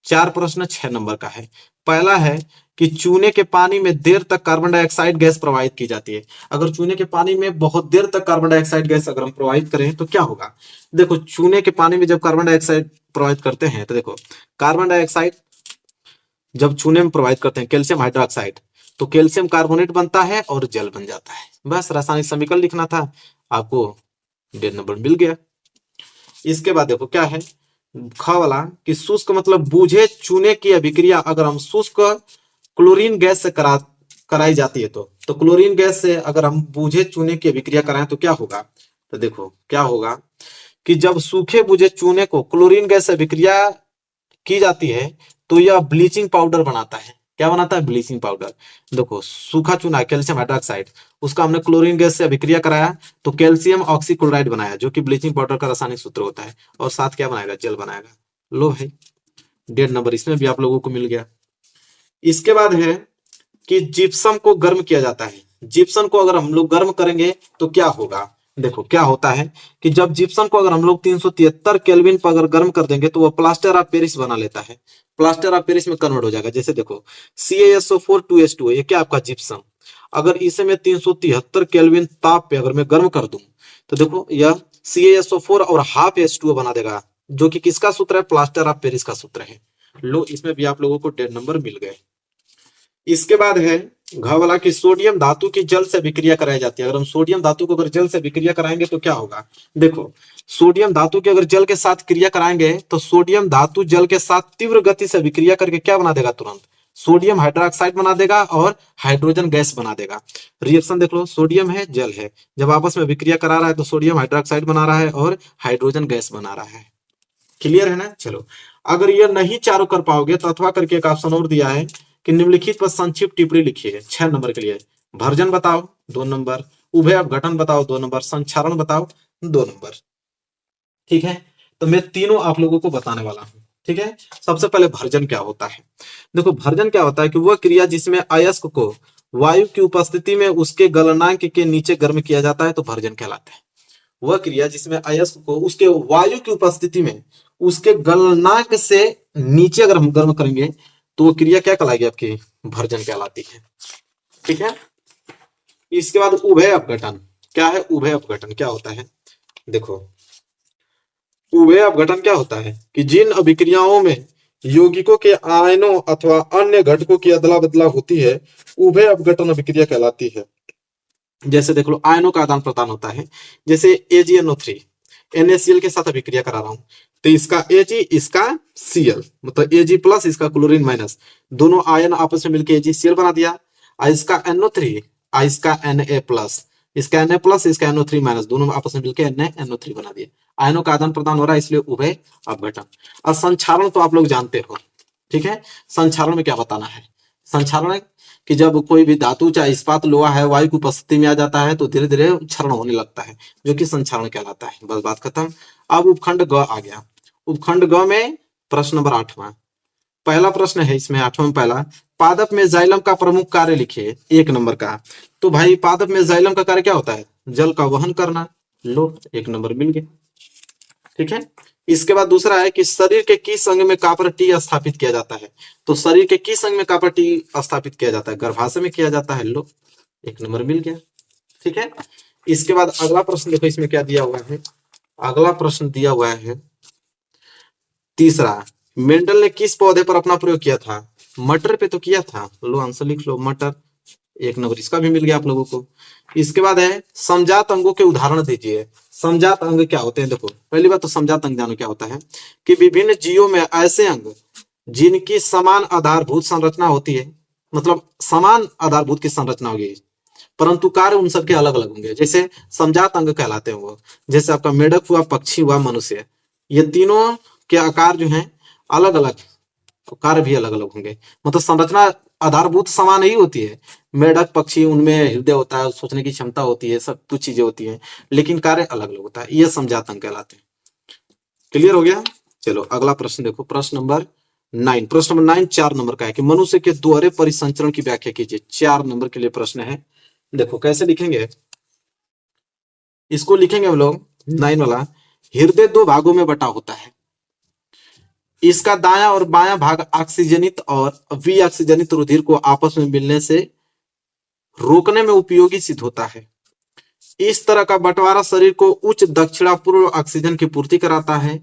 4 प्रश्न 6 नंबर का है। पहला है कि चूने के पानी में देर तक कार्बन डाइऑक्साइड गैस प्रवाहित की जाती है। अगर चूने के पानी में बहुत देर तक कार्बन डाइऑक्साइड गैस अगर हम प्रवाहित करें तो क्या होगा। देखो चूने के पानी में जब कार्बन डाइऑक्साइड प्रवाहित करते हैं तो देखो कार्बन डाइऑक्साइड जब चूने में प्रवाहित करते हैं कैल्शियम हाइड्रोक्साइड, तो कैल्शियम कार्बोनेट बनता है और जल बन जाता है। बस रासायनिक समीकरण लिखना था, आपको 1.5 नंबर मिल गया। इसके बाद देखो क्या है, ख वाला कि शुष्क मतलब बूझे चूने की अभिक्रिया अगर हम शुष्क क्लोरीन गैस से कराई जाती है तो क्लोरीन गैस से अगर हम बूझे चूने की अभिक्रिया कराएं तो क्या होगा। तो देखो क्या होगा कि जब सूखे बुझे चूने को क्लोरीन गैस से अभिक्रिया की जाती है तो यह ब्लीचिंग पाउडर बनाता है। क्या बनाता है? Bleaching powder. देखो सूखा चूना कैल्शियम हाइड्रोक्साइड, उसका हमने क्लोरीन गैस से अभिक्रिया कराया तो कैल्शियम ऑक्सीक्लोराइड बनाया, जो कि ब्लीचिंग पाउडर का रासायनिक सूत्र होता है, और साथ क्या बनाएगा? जल बनाएगा। लो भाई 1.5 नंबर इसमें भी आप लोगों को मिल गया। इसके बाद है कि जिप्सम को गर्म किया जाता है। जिप्सम को अगर हम लोग गर्म करेंगे तो क्या होगा। देखो क्या होता है कि जब जिप्सम को अगर हम लोग 373 केल्विन पर अगर गर्म कर देंगे तो वो प्लास्टर ऑफ पेरिस बना लेता है, प्लास्टर ऑफ पेरिस में कन्वर्ट हो जाएगा। जैसे देखो CaSO4 2H2, ये क्या आपका जिप्सम, अगर इसे मैं 373 केल्विन ताप पे अगर मैं गर्म कर दूं तो देखो यह CaSO4 और हाफ H2O बना देगा, जो कि किसका सूत्र है? प्लास्टर ऑफ पेरिस का सूत्र है। लो इसमें भी आप लोगों को 1.5 नंबर मिल गए। इसके बाद है घ वाला कि सोडियम धातु की जल से विक्रिया कराई जाती है। अगर हम सोडियम धातु को अगर जल से विक्रिया कराएंगे तो क्या होगा। देखो सोडियम धातु की अगर जल के साथ क्रिया कराएंगे तो सोडियम धातु जल के साथ तीव्र गति से विक्रिया करके क्या बना देगा? तुरंत सोडियम हाइड्रोक्साइड बना देगा और हाइड्रोजन गैस बना देगा। रिएक्शन देख लो, सोडियम है जल है, जब आपस में विक्रिया करा रहा है तो सोडियम हाइड्रोक्साइड बना रहा है और हाइड्रोजन गैस बना रहा है। क्लियर है ना। चलो अगर यह नहीं चारों कर पाओगे तो अथवा करके एक ऑप्शन और दिया है कि निम्नलिखित पर संक्षिप्त टिप्पणी लिखिए 6 नंबर के लिए। भर्जन बताओ 2 नंबर, उभय अपघटन बताओ 2 नंबर, संक्षारण बताओ 2 नंबर। ठीक है, तो मैं तीनों आप लोगों को बताने वाला हूं। ठीक है, सबसे पहले भर्जन क्या होता है। देखो भर्जन क्या होता है कि वह क्रिया जिसमें अयस्क को वायु की उपस्थिति में उसके गलनांक के नीचे गर्म किया जाता है तो भर्जन कहलाता है। वह क्रिया जिसमें अयस्क को उसके वायु की उपस्थिति में उसके गलनांक से नीचे अगर हम गर्म करेंगे तो वो क्रिया क्या कहलाएगी? आपकी भर्जन कहलाती है। ठीक है, इसके बाद उभय अपघटन क्या है? उभय अपघटन क्या होता है? देखो उभय अपघटन क्या होता है कि जिन अभिक्रियाओं में यौगिकों के आयनों अथवा अन्य घटकों की अदला बदला होती है उभय अपघटन अभिक्रिया कहलाती है। जैसे देख लो आयनों का आदान प्रदान होता है, जैसे AgNO3 NaCl के साथ अभिक्रिया करा रहा हूं तो इसका Ag इसका Cl मतलब Ag प्लस इसका क्लोरीन माइनस, दोनों आयन आपस में मिलकर AgCl बना दिया। इसका NO3 इसका Na प्लस, इसका Na प्लस इसका NO3 माइनस, दोनों आपस में मिलकर NaNO3 बना दिया। आयनों का आदान प्रदान हो रहा है इसलिए उभय अपघटन। और संक्षारण तो आप लोग जानते हो। ठीक है, संक्षारण में क्या बताना है। संक्षारण कि जब कोई भी धातु चाहे इस्पात लोहा है वायु की उपस्थिति में आ जाता है तो धीरे धीरे क्षरण होने लगता है, जो कि संक्षारण कहलाता है। बस बात खत्म। अब उपखंड ग आ गया। उपखंड ग में प्रश्न नंबर 8वां पहला प्रश्न है इसमें 8वां में पहला, पादप में जाइलम का प्रमुख कार्य लिखिए 1 नंबर का। तो भाई पादप में जाइलम का कार्य क्या होता है? जल का वहन करना। लो 1 नंबर मिल गया। ठीक है, इसके बाद दूसरा है कि शरीर के किस अंग में कॉपर टी स्थापित किया जाता है। तो शरीर के किस अंग में कॉपर टी स्थापित किया जाता है? गर्भाशय में किया जाता है। लो 1 नंबर मिल गया। ठीक है, इसके बाद अगला प्रश्न देखो इसमें क्या दिया हुआ है। अगला प्रश्न दिया हुआ है तीसरा, मेंडल ने किस पौधे पर अपना प्रयोग किया था? मटर पे तो किया था। लो आंसर लिख लो मटर, 1 नंबर इसका भी मिल गया आप लोगों को। इसके बाद है समजात अंगों के उदाहरण दीजिए। समजात अंग क्या होते हैं? देखो पहली बात तो समजात अंग जानो क्या होता है कि विभिन्न जीवों में ऐसे अंग जिनकी समान आधारभूत संरचना होती है, मतलब समान आधारभूत की संरचना होगी परंतु कार्य उन सबके अलग अलग होंगे, जैसे समजात अंग कहलाते हैं वो। जैसे आपका मेढक हुआ, पक्षी हुआ, मनुष्य, ये तीनों के आकार जो हैं अलग अलग, कार्य भी अलग अलग होंगे। मतलब संरचना आधारभूत समान ही होती है। मेढक पक्षी उनमें हृदय होता है, सोचने की क्षमता होती है, सब कुछ चीजें होती हैं, लेकिन कार्य अलग अलग होता है। ये समजात अंग कहलाते हैं। क्लियर हो गया। चलो अगला प्रश्न देखो, प्रश्न नंबर 9। प्रश्न नंबर 9 4 नंबर का है कि मनुष्य के दोहरे परिसंचरण की व्याख्या कीजिए। 4 नंबर के लिए प्रश्न है। देखो कैसे लिखेंगे इसको, लिखेंगे हम लोग 9 वाला, हृदय 2 भागों में बटा होता है। इसका दायां और बायां भाग ऑक्सीजनित और विऑक्सीजनित रुधिर को आपस में मिलने से रोकने में उपयोगी सिद्ध होता है। इस तरह का बंटवारा शरीर को उच्च दक्षिणापूर्व ऑक्सीजन की पूर्ति कराता है।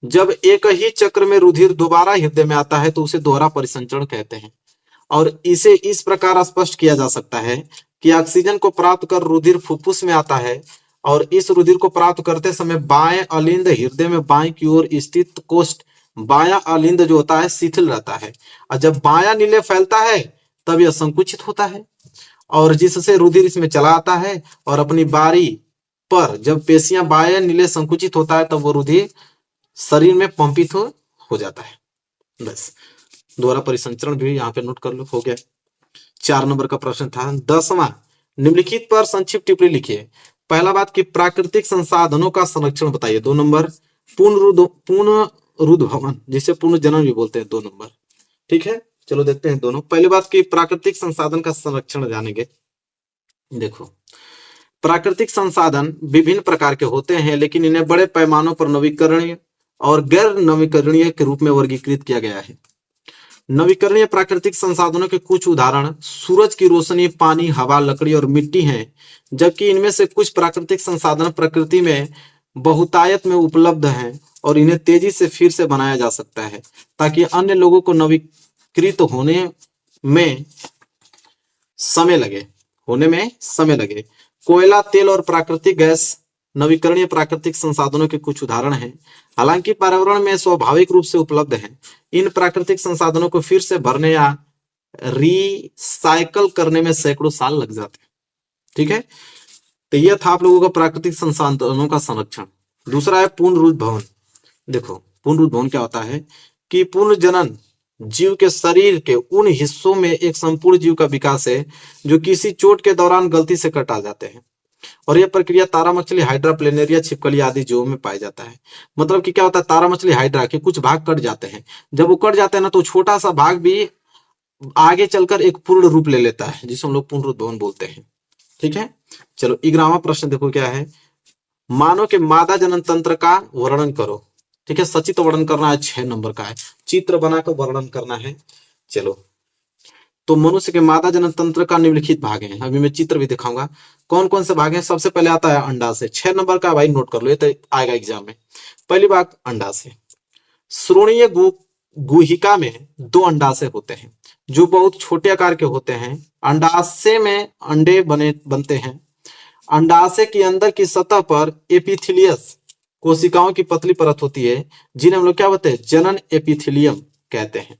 जब एक ही चक्र में रुधिर दोबारा हृदय में आता है तो उसे दोहरा परिसंचरण कहते हैं। और इसे इस प्रकार स्पष्ट किया जा सकता है कि ऑक्सीजन को प्राप्त कर रुधिर फुफ्फुस में आता है और इस रुधिर को प्राप्त करते समय बाएं अलिंद हृदय में बाएं की ओर स्थित कोष्ठ बायां अलिंद जो होता है शिथिल रहता है, और जब बायां नीले फैलता है तब यह संकुचित होता है और जिससे रुधिर इसमें चला आता है और अपनी बारी पर जब पेशियां बाएं नीले संकुचित होता है तब वो रुधिर शरीर में पंपित हो जाता है। बस दोहरा परिसंचरण भी यहाँ पे नोट कर लो, हो गया। 4 नंबर का प्रश्न था 10वां, निम्नलिखित पर संक्षिप्त टिप्पणी लिखिए। पहला बात कि प्राकृतिक संसाधनों का संरक्षण बताइए। 2 नंबर, पुनरुद्ध भवन जिसे पुनर्जनन भी बोलते हैं। 2 नंबर, ठीक है। चलो देखते हैं दोनों। पहली बात कि प्राकृतिक संसाधन का संरक्षण जानेंगे। देखो, प्राकृतिक संसाधन विभिन्न प्रकार के होते हैं, लेकिन इन्हें बड़े पैमानों पर नवीकरणीय और गैर नवीकरणीय के रूप में वर्गीकृत किया गया है। नवीकरणीय प्राकृतिक संसाधनों के कुछ उदाहरण सूरज की रोशनी, पानी, हवा, लकड़ी और मिट्टी हैं, जबकि इनमें से कुछ प्राकृतिक संसाधन प्रकृति में बहुतायत में उपलब्ध हैं और इन्हें तेजी से फिर से बनाया जा सकता है ताकि अन्य लोगों को नवीकृत होने में समय लगे। कोयला, तेल और प्राकृतिक गैस नवीकरणीय प्राकृतिक संसाधनों के कुछ उदाहरण हैं। हालांकि पर्यावरण में स्वाभाविक रूप से उपलब्ध हैं, इन प्राकृतिक संसाधनों को फिर से भरने या रिसाइकल करने में सैकड़ों साल लग जाते हैं। ठीक है, तो यह था आप लोगों का प्राकृतिक संसाधनों का संरक्षण। दूसरा है पुनरुद्ध भवन। देखो, पुनरुद्ध भवन क्या होता है कि पुनर्जनन जीव के शरीर के उन हिस्सों में एक संपूर्ण जीव का विकास है जो किसी चोट के दौरान गलती से कटा जाते हैं, और यह प्रक्रिया तारा मछली, हाइड्रा, प्लेनेरिया, छिपकली आदि जीवों में पाया जाता है। मतलब कि क्या होता है, तारा मछली, हाइड्रा के कुछ भाग कट जाते हैं। जब वो कट जाते हैं ना तो छोटा सा भाग भी आगे चलकर एक पूर्ण रूप ले लेता है, जिसे हम लोग पुनरुद्ध भवन बोलते हैं। ठीक है, चलो 11वां प्रश्न देखो क्या है। मानव के मादा जनन तंत्र का वर्णन करो। ठीक है, सचित्र वर्णन करना है, 6 नंबर का है, चित्र बनाकर वर्णन करना है। चलो, तो मनुष्य के मादा जनन तंत्र का निम्नलिखित भाग है। अभी मैं चित्र भी दिखाऊंगा कौन कौन से भाग हैं। सबसे पहले आता है अंडाशय, 6 नंबर का भाई, नोट कर लो, ये तो आएगा एग्जाम में। पहली भाग अंडाशय। श्रोणीय गुहिका में 2 अंडाशय होते हैं जो बहुत छोटे आकार के होते हैं। अंडाशय में अंडे बनते हैं। अंडाशय के अंदर की सतह पर एपिथेलियस कोशिकाओं की पतली परत होती है, जिन्हें हम लोग क्या बोलते हैं, जनन एपिथेलियम कहते हैं।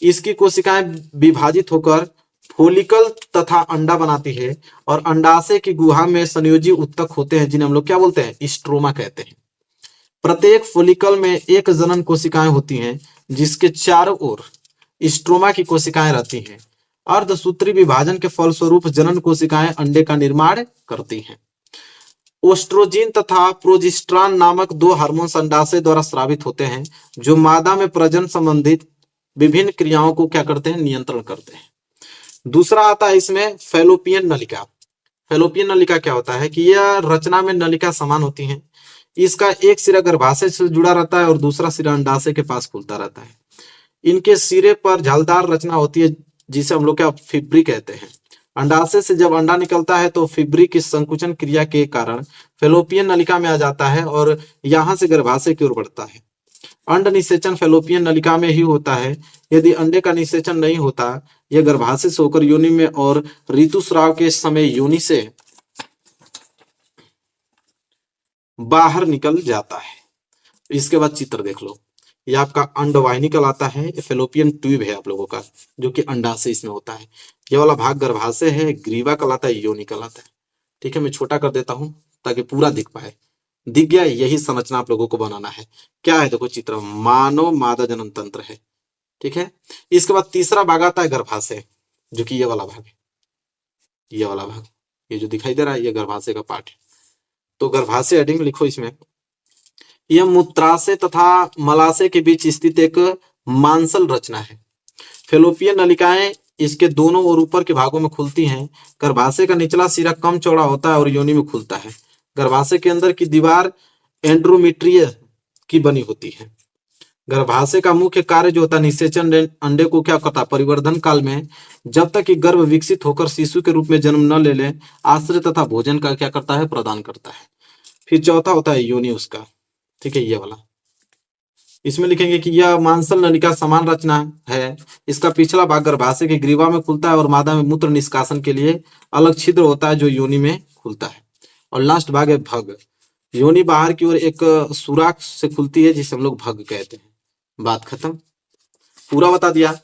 इसकी कोशिकाएं विभाजित होकर फोलिकल तथा अंडा बनाती है और अंडाशय की गुहा में संयोजी उत्तक होते हैं, जिन्हें हम लोग क्या बोलते हैं, स्ट्रोमा कहते हैं। प्रत्येक फोलिकल में एक जनन कोशिकाएं होती हैं जिसके चारों ओर स्ट्रोमा की कोशिकाएं रहती हैं। अर्धसूत्री विभाजन के फलस्वरूप जनन कोशिकाएं अंडे का निर्माण करती हैं। ओस्ट्रोजिन तथा प्रोजेस्टेरॉन नामक 2 हार्मोन अंडाशय द्वारा स्रावित होते हैं, जो मादा में प्रजनन संबंधित विभिन्न क्रियाओं को क्या करते हैं, नियंत्रण करते हैं। दूसरा आता है इसमें फैलोपियन नलिका। फैलोपियन नलिका क्या होता है कि यह रचना में नलिका समान होती है। इसका एक सिरा गर्भाशय से जुड़ा रहता है और दूसरा सिरा अंडाशय के पास खुलता रहता है। इनके सिरे पर झालदार रचना होती है जिसे हम लोग क्या फिब्री कहते हैं। अंडाशय से जब अंडा निकलता है तो फिब्री की संकुचन क्रिया के कारण फैलोपियन नलिका में आ जाता है और यहां से गर्भाशय की ओर बढ़ता है। अंड निषेचन फैलोपियन नलिका में ही होता है। यदि अंडे का निषेचन नहीं होता, यह गर्भाशय से होकर योनि में और ऋतुस्राव के समय योनि से बाहर निकल जाता है। इसके बाद चित्र देख लो, ये आपका अंडवाहिनी कहलाता है, फैलोपियन ट्यूब है आप लोगों का, जो कि अंडाशय इसमें होता है। ये वाला भाग गर्भाशय है, ग्रीवा कहलाता है, योनि कहलाता है। ठीक है, मैं छोटा कर देता हूं ताकि पूरा दिख पाए। दिख गया, यही संरचना आप लोगों को बनाना है। क्या है देखो चित्र, मानव मादा जनन तंत्र है। ठीक है, इसके बाद तीसरा भाग आता है गर्भाशय, जो कि ये वाला भाग है। ये वाला भाग, ये जो दिखाई दे रहा है, ये गर्भाशय का पार्ट है। तो गर्भाशय हेडिंग लिखो इसमें। यह मूत्राशय तथा मलाशय के बीच स्थित एक मांसल रचना है। फैलोपियन नलिकाएं इसके दोनों और ऊपर के भागों में खुलती हैं। गर्भाशय का निचला सिरा कम चौड़ा होता है और योनि में खुलता है। गर्भाशय के अंदर की दीवार एंड्रोमेट्रिय की बनी होती है। गर्भाशय का मुख्य कार्य जो होता है, निषेचन अंडे को क्या करता है, परिवर्धन काल में जब तक कि गर्भ विकसित होकर शिशु के रूप में जन्म न ले ले, आश्रय तथा भोजन का क्या करता है, प्रदान करता है। फिर चौथा होता है योनि उसका। ठीक है, ये वाला इसमें लिखेंगे कि यह मांसल नलिका समान रचना है। इसका पिछला भाग गर्भाशय के ग्रीवा में खुलता है और मादा में मूत्र निष्कासन के लिए अलग छिद्र होता है जो योनि में खुलता है। और लास्ट भाग है भग। योनि बाहर की ओर एक सुराख से खुलती है जिसे हम लोग भग कहते हैं। बात खत्म, पूरा बता दिया।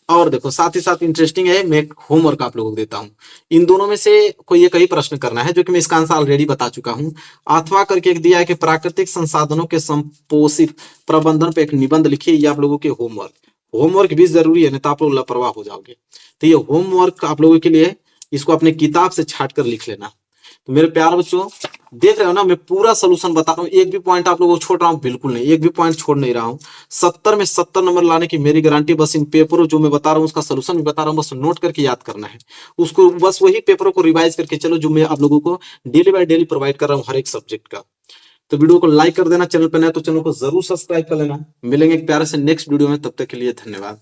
और देखो साथ ही साथ इंटरेस्टिंग है, मैं एक होमवर्क आप लोगों को देता हूँ। इन दोनों में से कोई एक ही प्रश्न करना है, जो कि मैं इसका आंसर ऑलरेडी बता चुका हूँ। अथवा करके एक दिया है कि प्राकृतिक संसाधनों के संपोषित प्रबंधन पे एक निबंध लिखिए। ये आप लोगों के होमवर्क भी जरूरी है, नहीं तो आप लोग लापरवाह हो जाओगे। तो ये होमवर्क आप लोगों के लिए, इसको अपने किताब से छाट कर लिख लेना। तो मेरे प्यार बच्चों, देख रहे हो ना, मैं पूरा सोल्यूशन बता रहा हूँ, एक भी पॉइंट आप लोगों को छोड़ रहा हूँ बिल्कुल नहीं, एक भी पॉइंट छोड़ नहीं रहा हूँ। 70 में 70 नंबर लाने की मेरी गारंटी। बस इन पेपरों जो मैं बता रहा हूँ उसका सोल्यूशन भी बता रहा हूँ, बस नोट करके याद करना है उसको। बस वही पेपरों को रिवाइज करके चलो जो मैं आप लोगों को डेली बाय डेली प्रोवाइड कर रहा हूँ हर एक सब्जेक्ट का। तो वीडियो को लाइक कर देना, चैनल पर नया तो चैनल को जरूर सब्सक्राइब कर लेना। मिलेंगे एक प्यारे से नेक्स्ट वीडियो में, तब तक के लिए धन्यवाद।